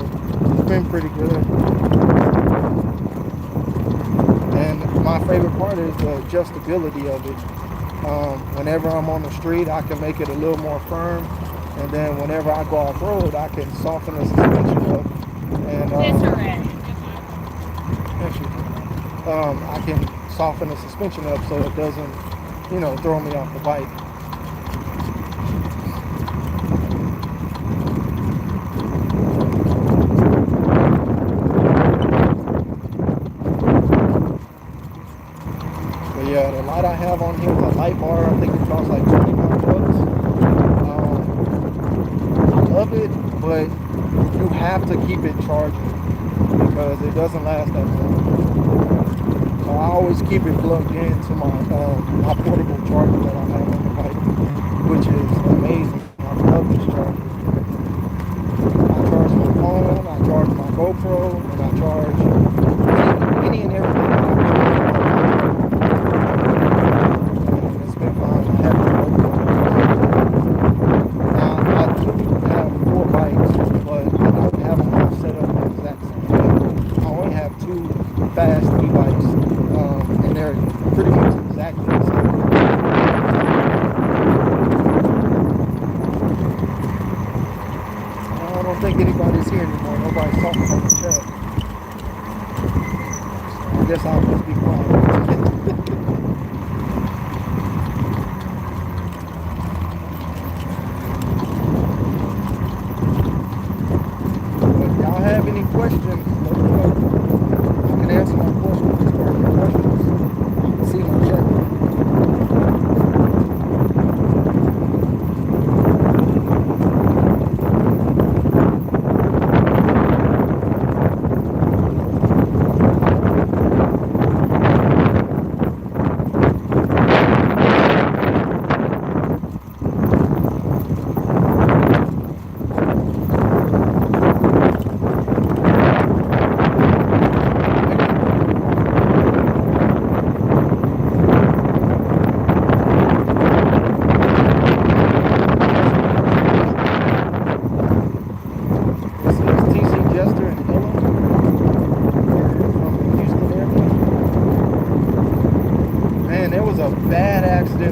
it's been pretty good. And my favorite part is the adjustability of it. Whenever I'm on the street, I can make it a little more firm, and then whenever I go off road, I can soften the suspension up. And I can soften the suspension up so it doesn't, throw me off the bike. But yeah, the light I have on here is a light bar. I think it costs like $25. I love it, but you have to keep it charging because it doesn't last that long. So I always keep it plugged into my portable charger that I have on the bike, which is amazing. I love this charger. I charge my phone, I charge my GoPro, and I charge any and everything that I put on my bike. And it's been fun. I haven't now, I do have 4 bikes, but I don't have them all set up the exact same way. I only have 2 fast e-bikes, and they're pretty much exactly the same. I don't think anybody's here anymore. Nobody's talking on the chat. So I guess I'll just be quiet. Have any questions, let me know. I can answer my questions as far as your questions. You can see my chat.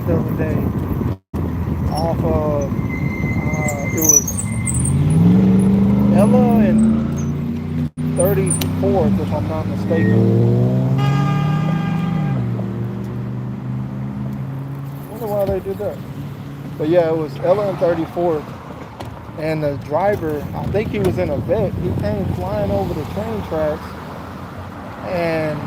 exit the other day off of it was Ella and 34th, if I'm not mistaken. I wonder why they did that. But yeah, it was Ella and 34th. And the driver, I think he was in a vet, he came flying over the train tracks. And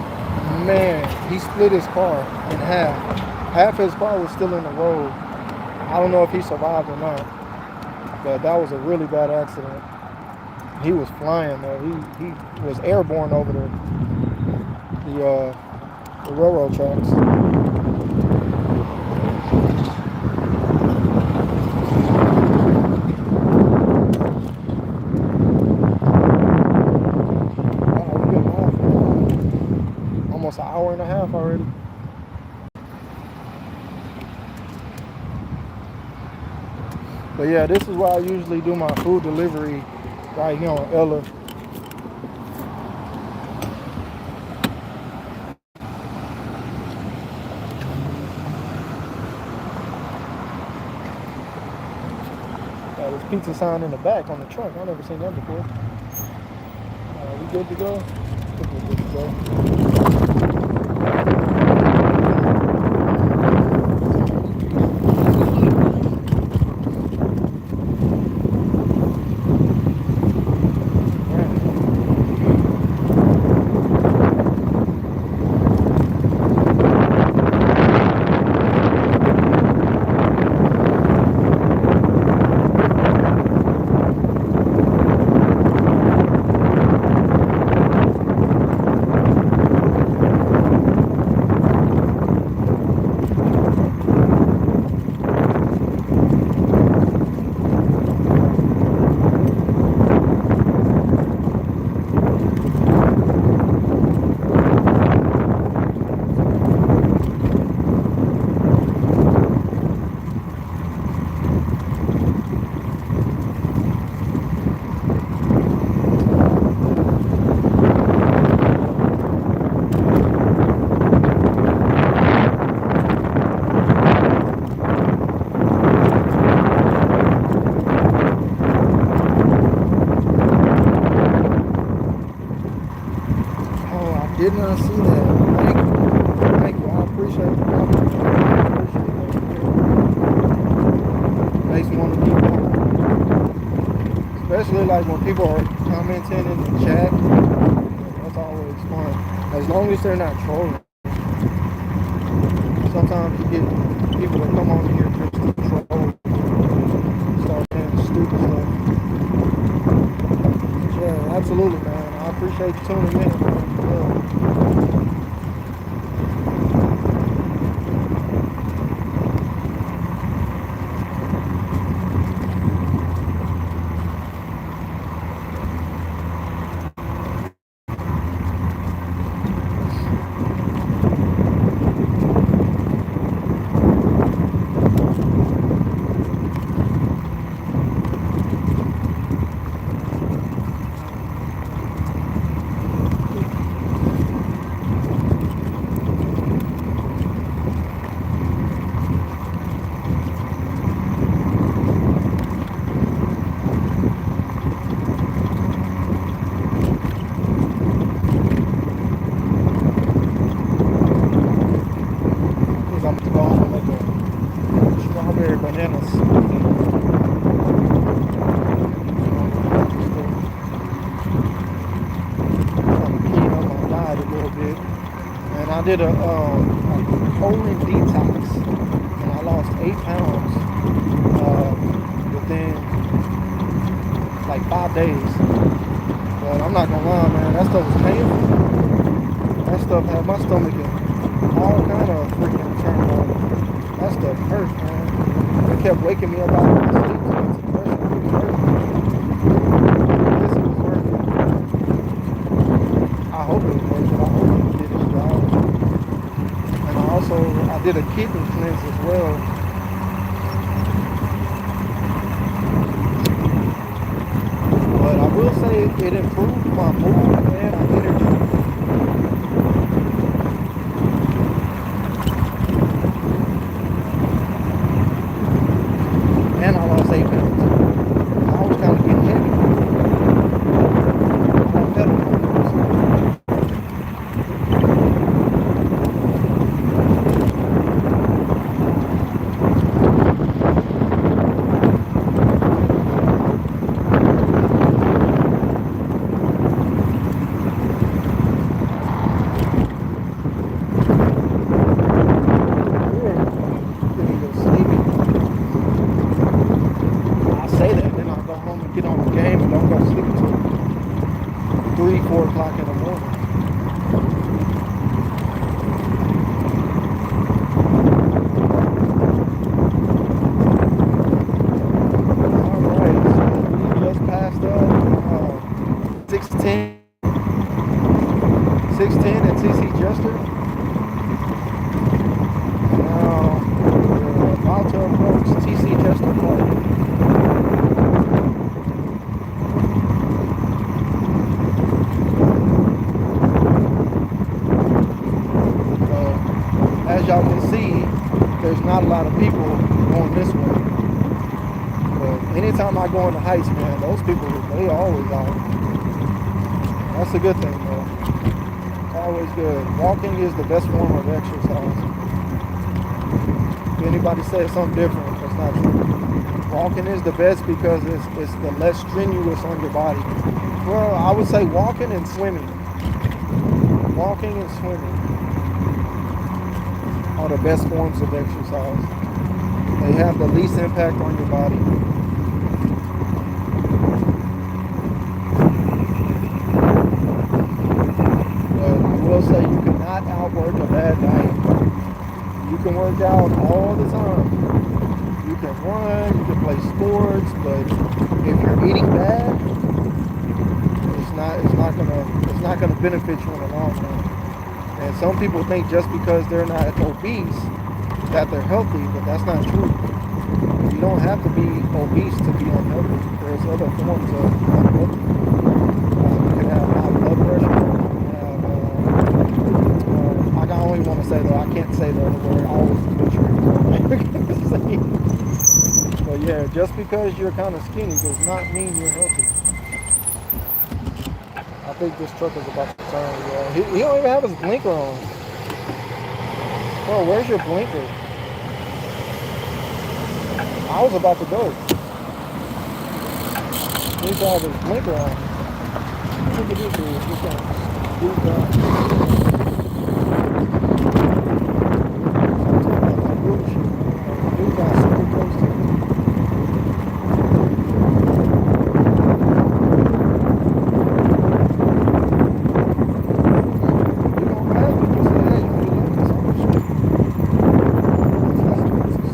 man, he split his car in half. Half his car was still in the road. I don't know if he survived or not. But that was a really bad accident. He was flying though. He was airborne over the railroad tracks. Wow, we're getting off. Almost an hour and a half already. But yeah, this is where I usually do my food delivery, right here on Ella. Got this pizza sign in the back on the truck. I've never seen that before. We good to go? I think we're good to go. Did not see that. Thank you. Thank you. I appreciate it. Makes me want to keep going. Especially like when people are commenting in the chat. That's always fun. As long as they're not trolling. Sometimes you get people that come on here just to troll. Start saying stupid stuff. Yeah, absolutely, man. I appreciate you tuning in, man. Yeah. I did a colon detox, and I lost 8 pounds within like 5 days. But I'm not gonna lie, man, that stuff was painful. That stuff had my stomach in all kind of freaking turmoil. That stuff hurt, man. It kept waking me up out of my sleep. This was worth it. I hope it was worth it. I hope it did its job. And I did a kidney cleanse as well. But I will say it improved my mood and my energy. 4 o'clock in the morning. Alright, so we just passed up 610 at TC Jester. Now we're about to approach TC Jester Park. As y'all can see, there's not a lot of people going this way. But anytime I go in the heights, man, those people, they always out. That's a good thing, though. It's always good. Walking is the best form of exercise. If anybody says something different, that's not true. Walking is the best because it's the less strenuous on your body. Well, I would say walking and swimming. Walking and swimming are the best forms of exercise. They have the least impact on your body. But I will say you cannot outwork a bad diet. You can work out all the time. You can run, you can play sports, but if you're eating bad, it's not gonna benefit you in the long run. And some people think just because they're not obese that they're healthy, but that's not true. You don't have to be obese to be unhealthy. There's other forms of unhealthy. You can have high blood pressure. You can have, I only want to say though, I can't say the other word. I always butcher it. But yeah, just because you're kind of skinny does not mean you're healthy. I think this truck is about to turn. Yeah. He don't even have his blinker on. Bro, where's your blinker? I was about to go. He needs to have his blinker on. Look at this dude. He's got dude down. Dude got super close to him.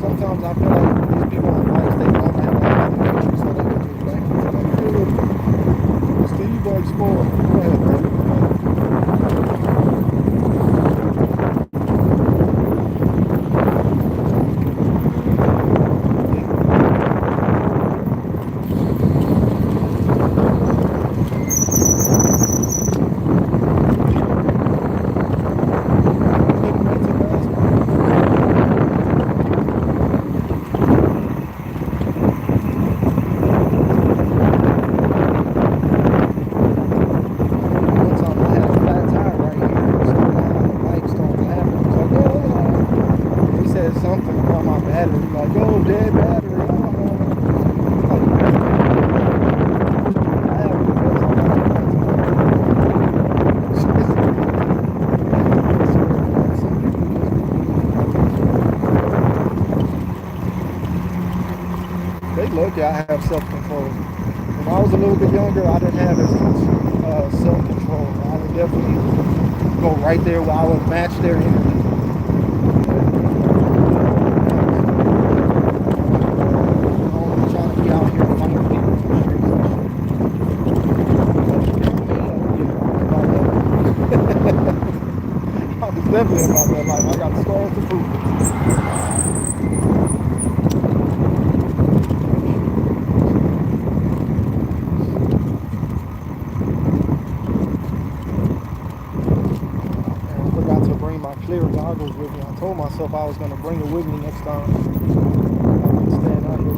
Sometimes I feel like these people on bikes, they don't have that picture, so they can just like, Steve Bike's full. Go ahead, man. Something about my battery, like, oh, dead battery. They look, I have self-control. When I was a little bit younger, I didn't have as much self-control. I would definitely go right there where I would match their energy. Definitely about that life. I got scars to prove it. And I forgot to bring my clear goggles with me. I told myself I was going to bring it with me next time. I can stand out here.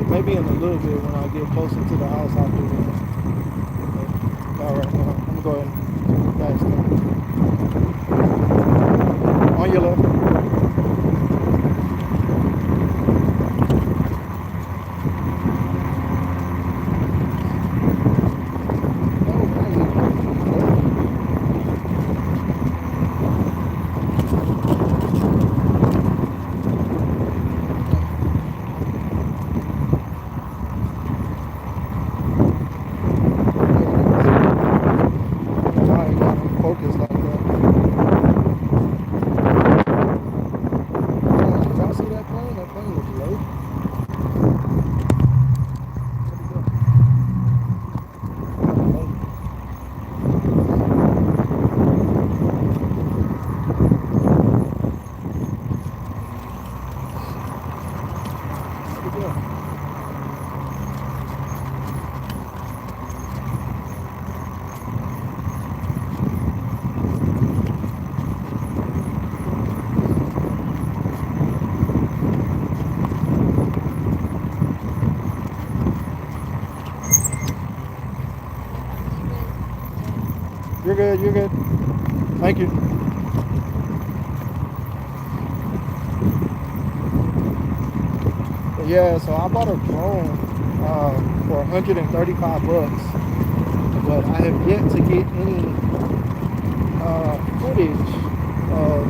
Maybe in a little bit when I get closer to the house, I'll do that. Alright, well, I'm going to go ahead and back step. On your left. You're good, you're good. Thank you. But yeah, so I bought a drone for 135 bucks, but I have yet to get any footage of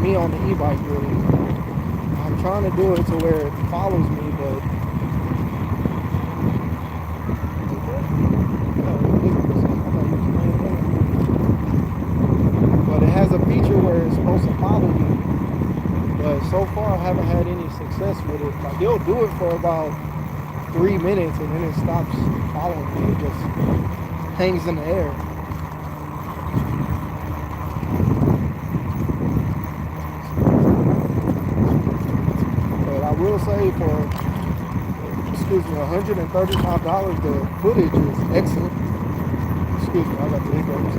me on the e-bike really. I'm trying to do it to where it follows me, but it has a feature where it's supposed to follow you, but so far I haven't had any success with it. Like, it'll do it for about 3 minutes and then it stops following me. It just hangs in the air. But I will say for, excuse me, $135, the footage is excellent. Excuse me, I got the hiccups.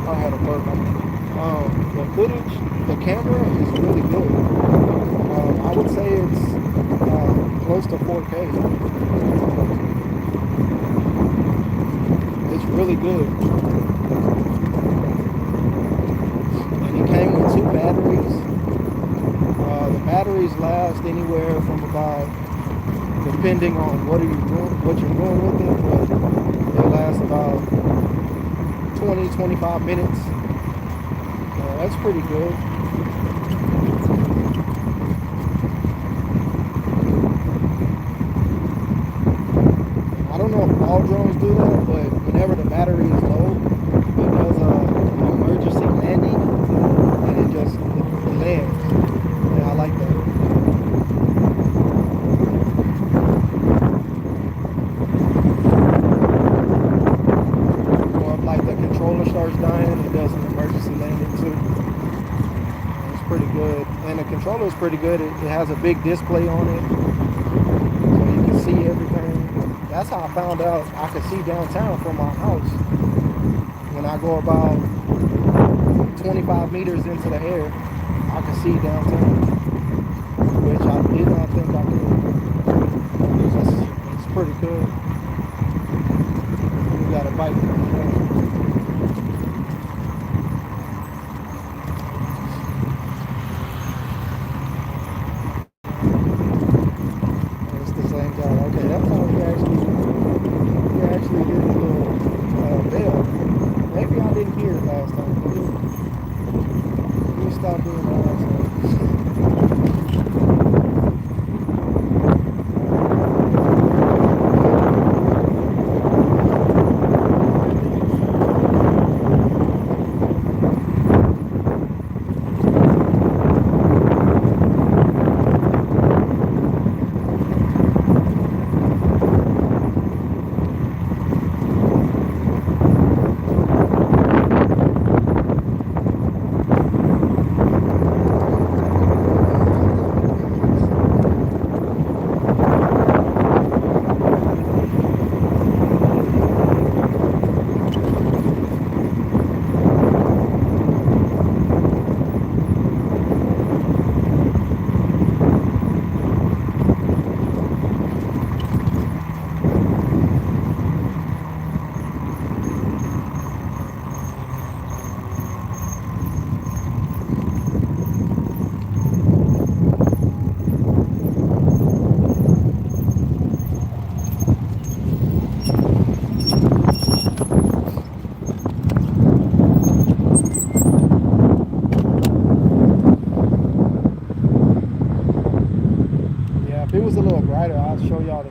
I had a burp. The footage, the camera is really good. I would say it's close to 4K. It's really good. And it came with 2 batteries. The batteries last anywhere from about, depending on what you're doing with it, but they last about 20-25 minutes. That's pretty good. I don't know if all drones do that, but whenever the battery is low, it does an emergency landing, and it just lands. Yeah, I like that. Or if like the controller starts dying, it does an emergency landing too. Pretty good, and the controller is pretty good. It has a big display on it, so you can see everything. That's how I found out I could see downtown from my house. When I go about 25 meters into the air, I can see downtown, which I did not think I could. It's pretty good. You got a bike.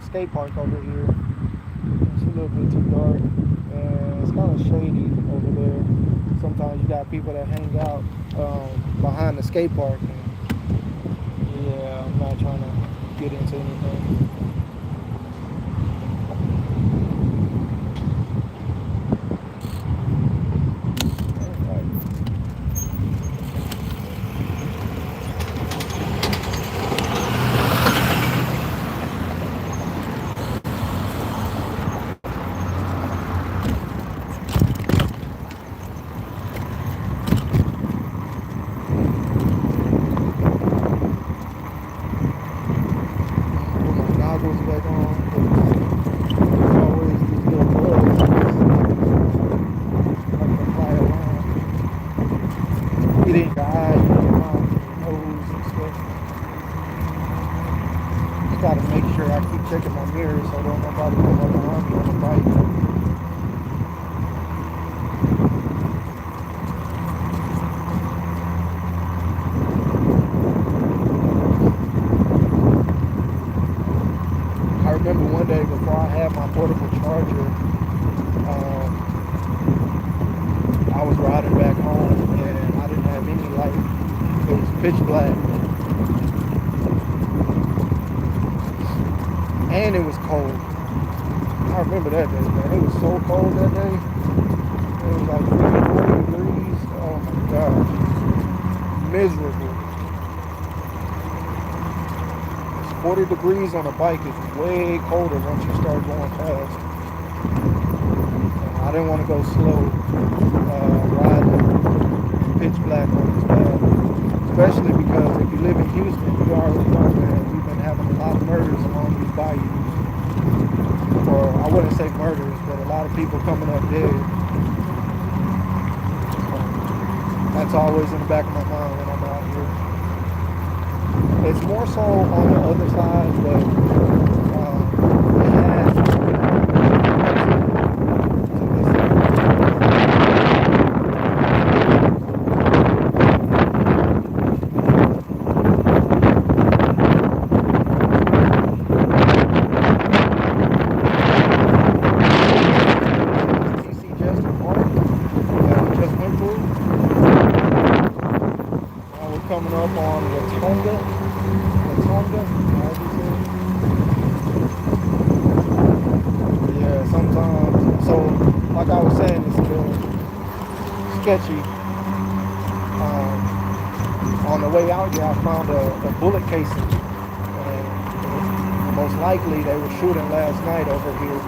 Skate park over here. It's a little bit too dark, and it's kind of shady over there. Sometimes you got people that hang out behind the skate park, and yeah, I'm not trying to get into anything. gotta make sure I keep checking my mirrors so don't nobody come up behind me on the bike. I remember one day before I had my portable charger, I was riding back home and I didn't have any light. It was pitch black. And it was cold. I remember that day, man. It was so cold that day. It was like 40 degrees. Oh my gosh. Miserable. 40 degrees on a bike is way colder once you start going fast. I didn't want to go slow riding pitch black on this path. Especially because if you live in Houston, you already know, man, we've been having a lot of murders along these bayous. Or I wouldn't say murders, but a lot of people coming up dead. That's always in the back of my mind when I'm out here. It's more so on the other side, but it has to this side. Coming up on Latonga, yeah, sometimes, so like I was saying, it's a little sketchy. On the way out here, I found a bullet casing, and most likely they were shooting last night over here,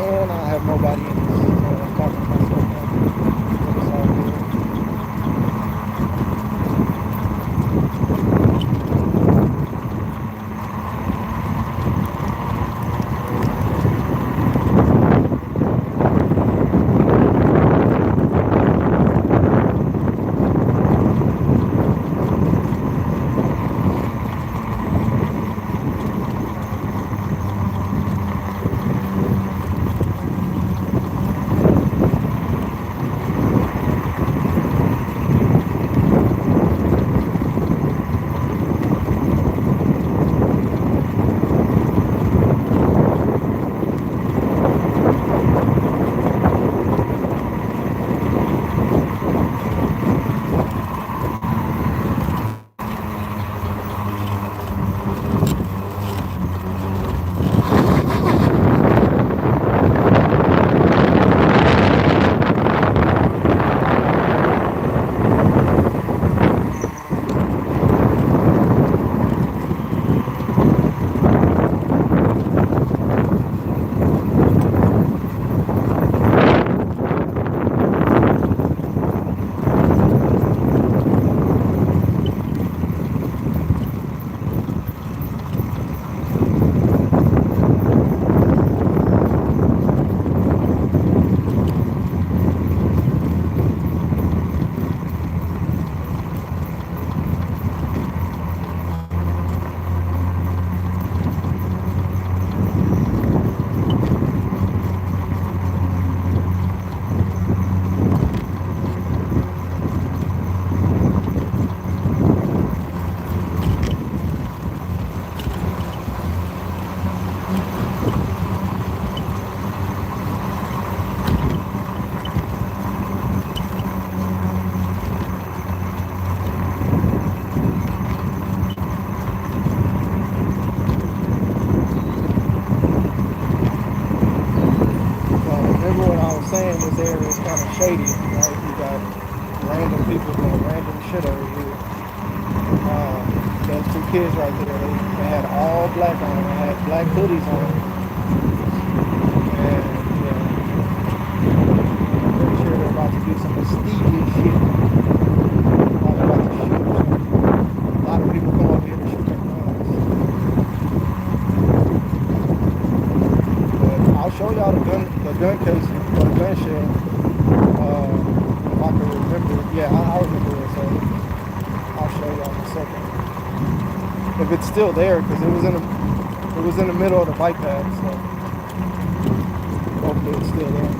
and I have nobody in this, so I'm talking to myself now. This area is kind of shady, right? You got random people doing random shit over here. Those two kids right there, they had all black on them. They had black hoodies on. And yeah, I'm pretty sure they're about to do some mischievous shit. About to shoot. A lot of people come up here to shoot their guns. But I'll show y'all the gun casing. Or the gun shell, if I can remember. Yeah, I remember it, so I'll show y'all. second. If it's still there, because it was in the middle of the bike path, so hopefully it's still there.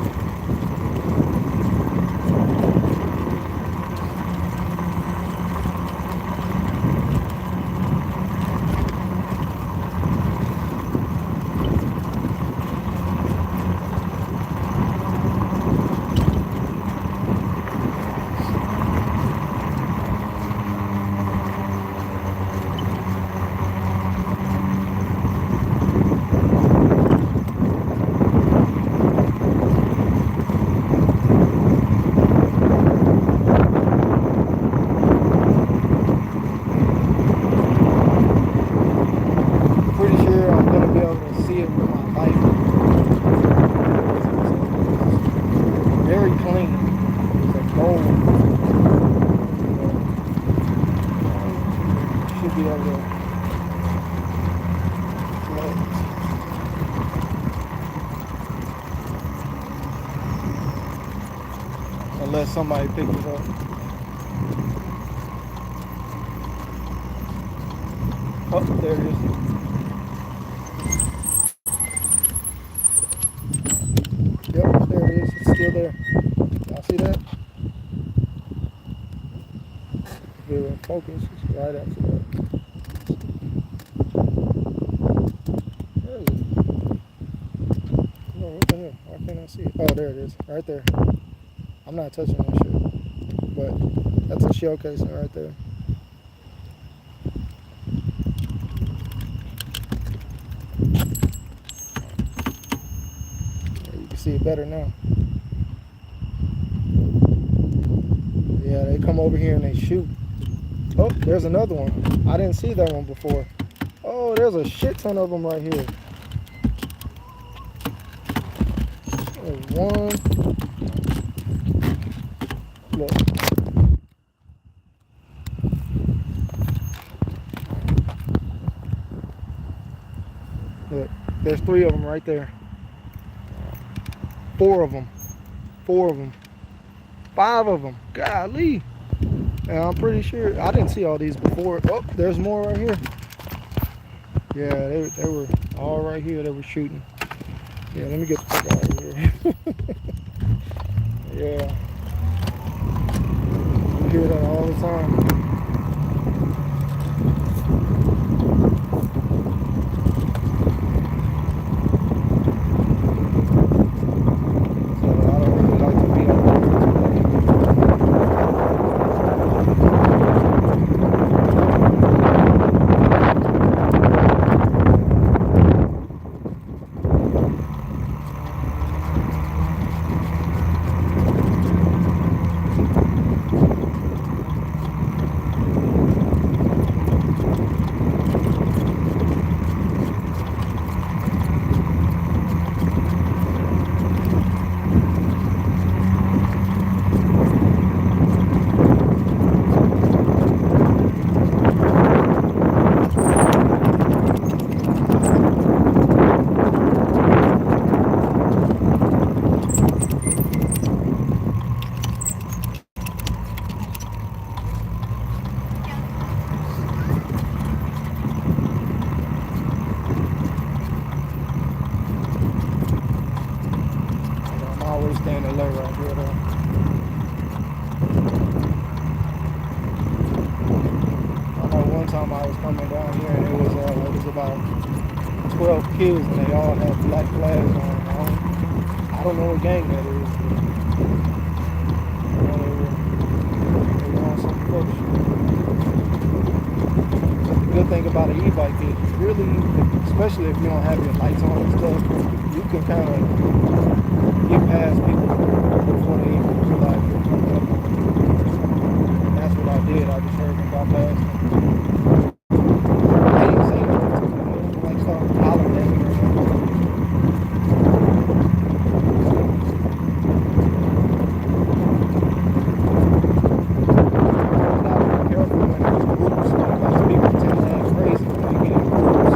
Unless somebody picks it up. Oh, there it is. Yep, there it is. It's still there. Y'all see that? If it will focus, it's right after that. Where is it? No, what the hell? Why can't I see it? Oh, there it is. Right there. I'm not touching that shit. But that's a shell casing right there. You can see it better now. Yeah, they come over here and they shoot. Oh, there's another one. I didn't see that one before. Oh, there's a shit ton of them right here. There's one. Look. Look, there's 3 of them right there. 4 of them. 4 of them. 5 of them. Golly. And I'm pretty sure I didn't see all these before. Oh, there's more right here. Yeah, they were all right here. They were shooting. Yeah, let me get the fuck out of here. Yeah. You hear that all the time. Staying alert right here though. I know one time I was coming down here and it was about 12 kids and they all had black flags on. I don't know what gang that is. But, they were on some fuck shit. But the good thing about an e-bike is really, especially if you don't have your lights on and stuff, you can kind of get past people before they even realize you're coming up on them. And that's what I did. I just heard them go past. They didn't say nothing to me. They like started hollering at me or something. Gotta be careful when there's groups because people tend to act crazy when they get in groups.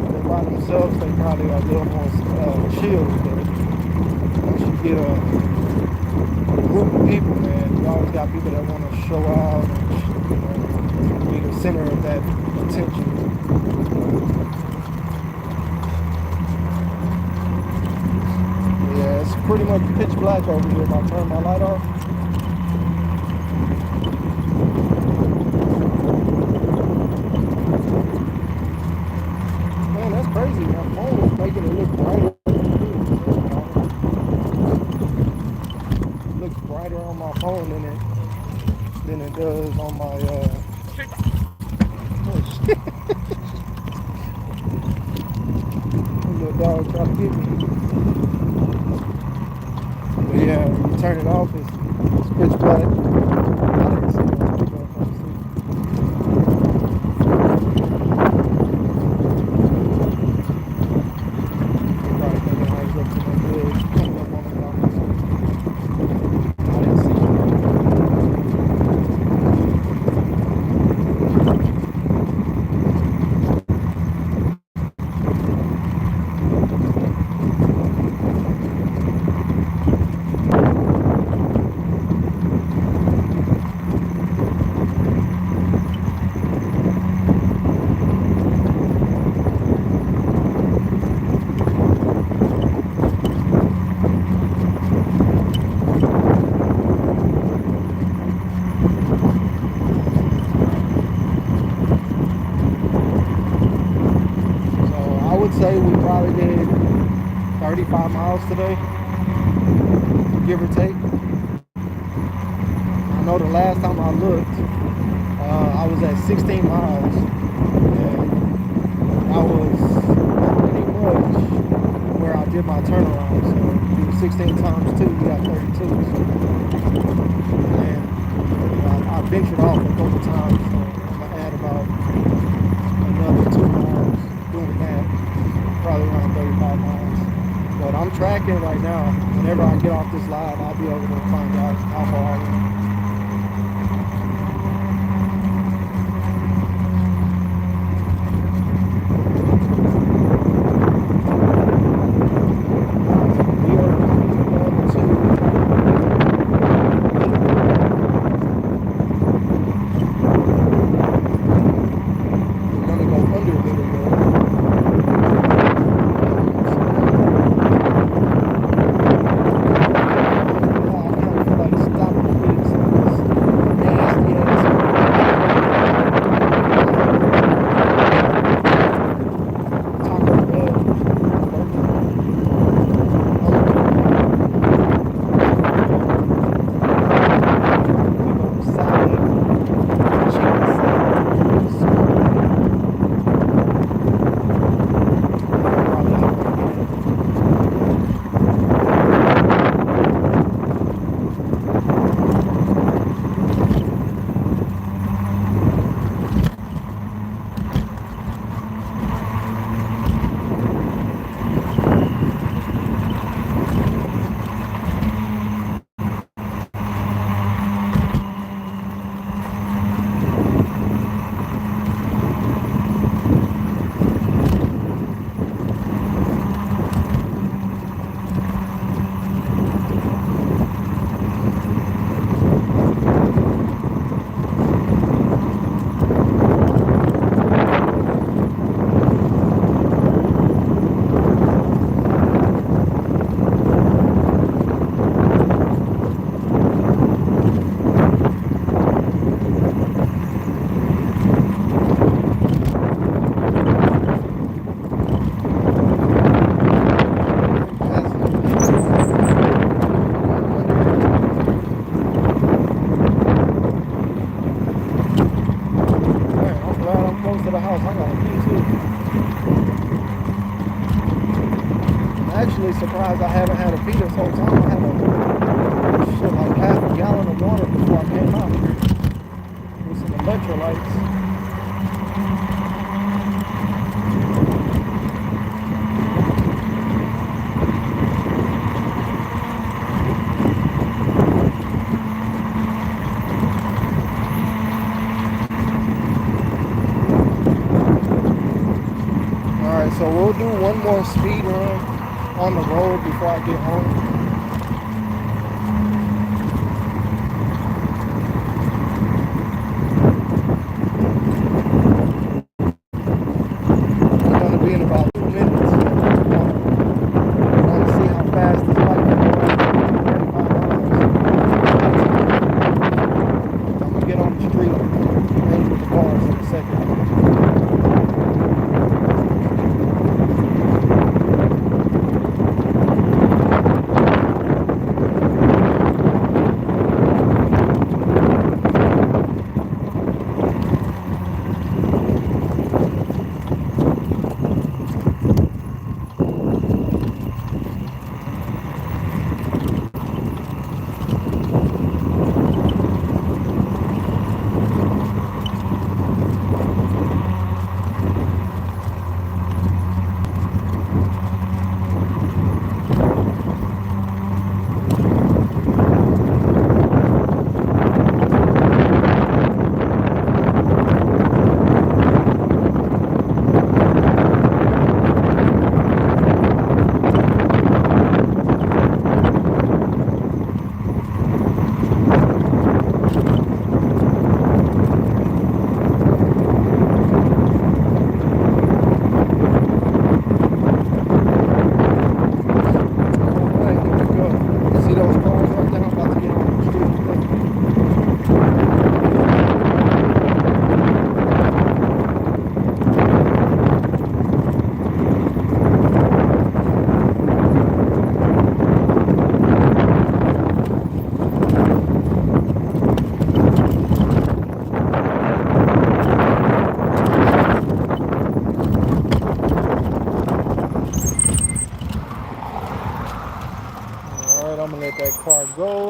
They're by themselves, they probably are a little more chill with it. Once you get a group of people, man, you always got people that want to show out and, be the center of that attention. Yeah, it's pretty much pitch black over here if I turn my light off. Man, that's crazy. My phone is making it look brighter. It looks brighter on my phone than it does on my oh shit. Little dog trying to get me. But yeah, when you turn it off, it's pitch black. I didn't see that. Say we probably did 35 miles today, give or take. I know the last time I looked, I was at 16 miles, and that was pretty much where I did my turnaround. So do 16 times 2, you got 32. And I ventured off a couple times, so I'm gonna add about another 2 miles doing that. Probably around 35 miles. But I'm tracking right now. Whenever I get off this live, I'll be able to find out how far I am. We are going to go under Little Road. Actually surprised I haven't had a pee this whole time. I had like half a gallon of water before I came out here with some electrolytes. Alright, so we'll do one more speed run on the road before I get home.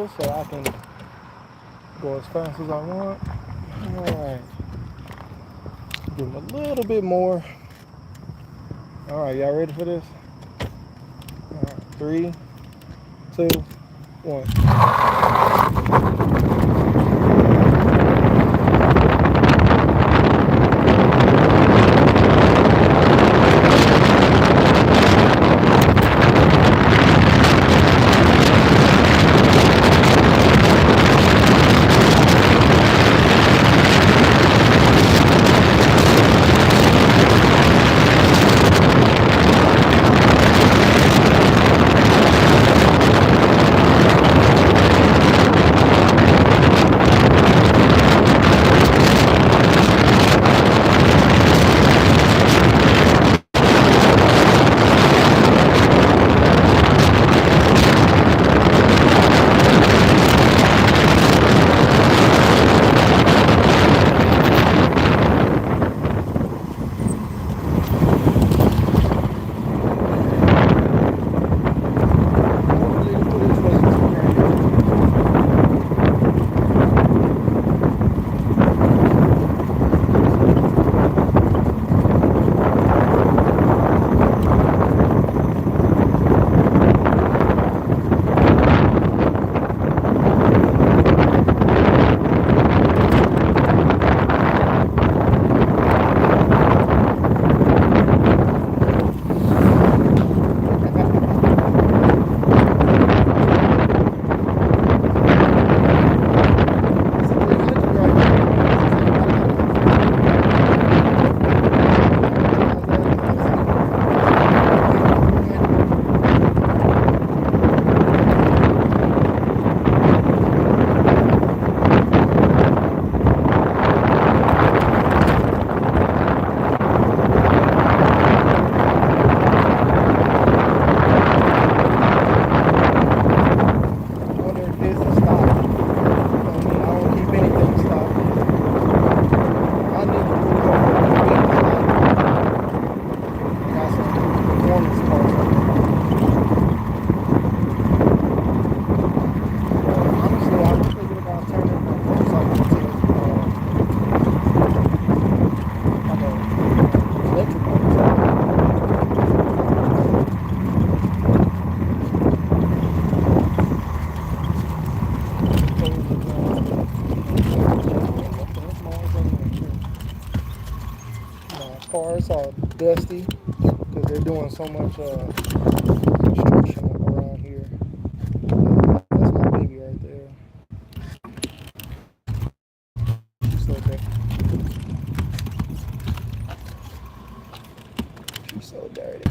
slow so I can go as fast as I want. Alright. Give him a little bit more. Alright, y'all ready for this? Alright, 3, 2, 1. Cars are dusty because they're doing so much construction around here. That's my baby right there. She's so dirty. She's so dirty.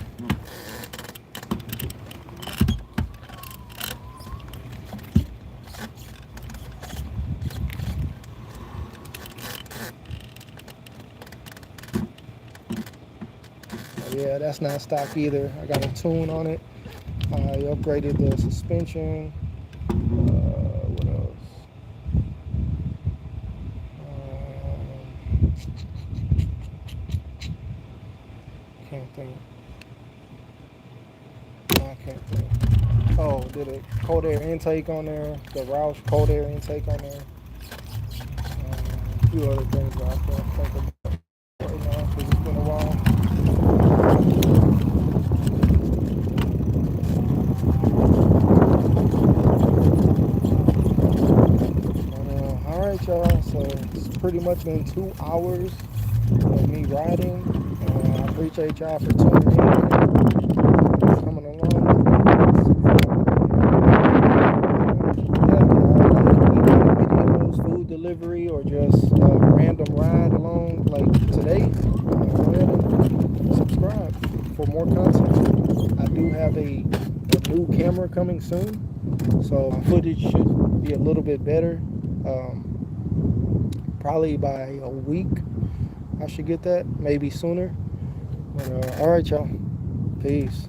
Yeah, that's not stock either. I got a tune on it. I upgraded the suspension. What else? Can't think. No, I can't think. Oh, did a cold air intake on there. The Roush cold air intake on there. A few other things that I can't think of right now because it's been a while. Alright, y'all. So it's pretty much been 2 hours of me riding. I appreciate y'all for tuning in, coming along. Videos, food delivery, or just a random ride along like today. Go ahead and subscribe for more content. I do have a new camera coming soon, so footage should be a little bit better. Probably by a week I should get that, maybe sooner. But alright, y'all, peace.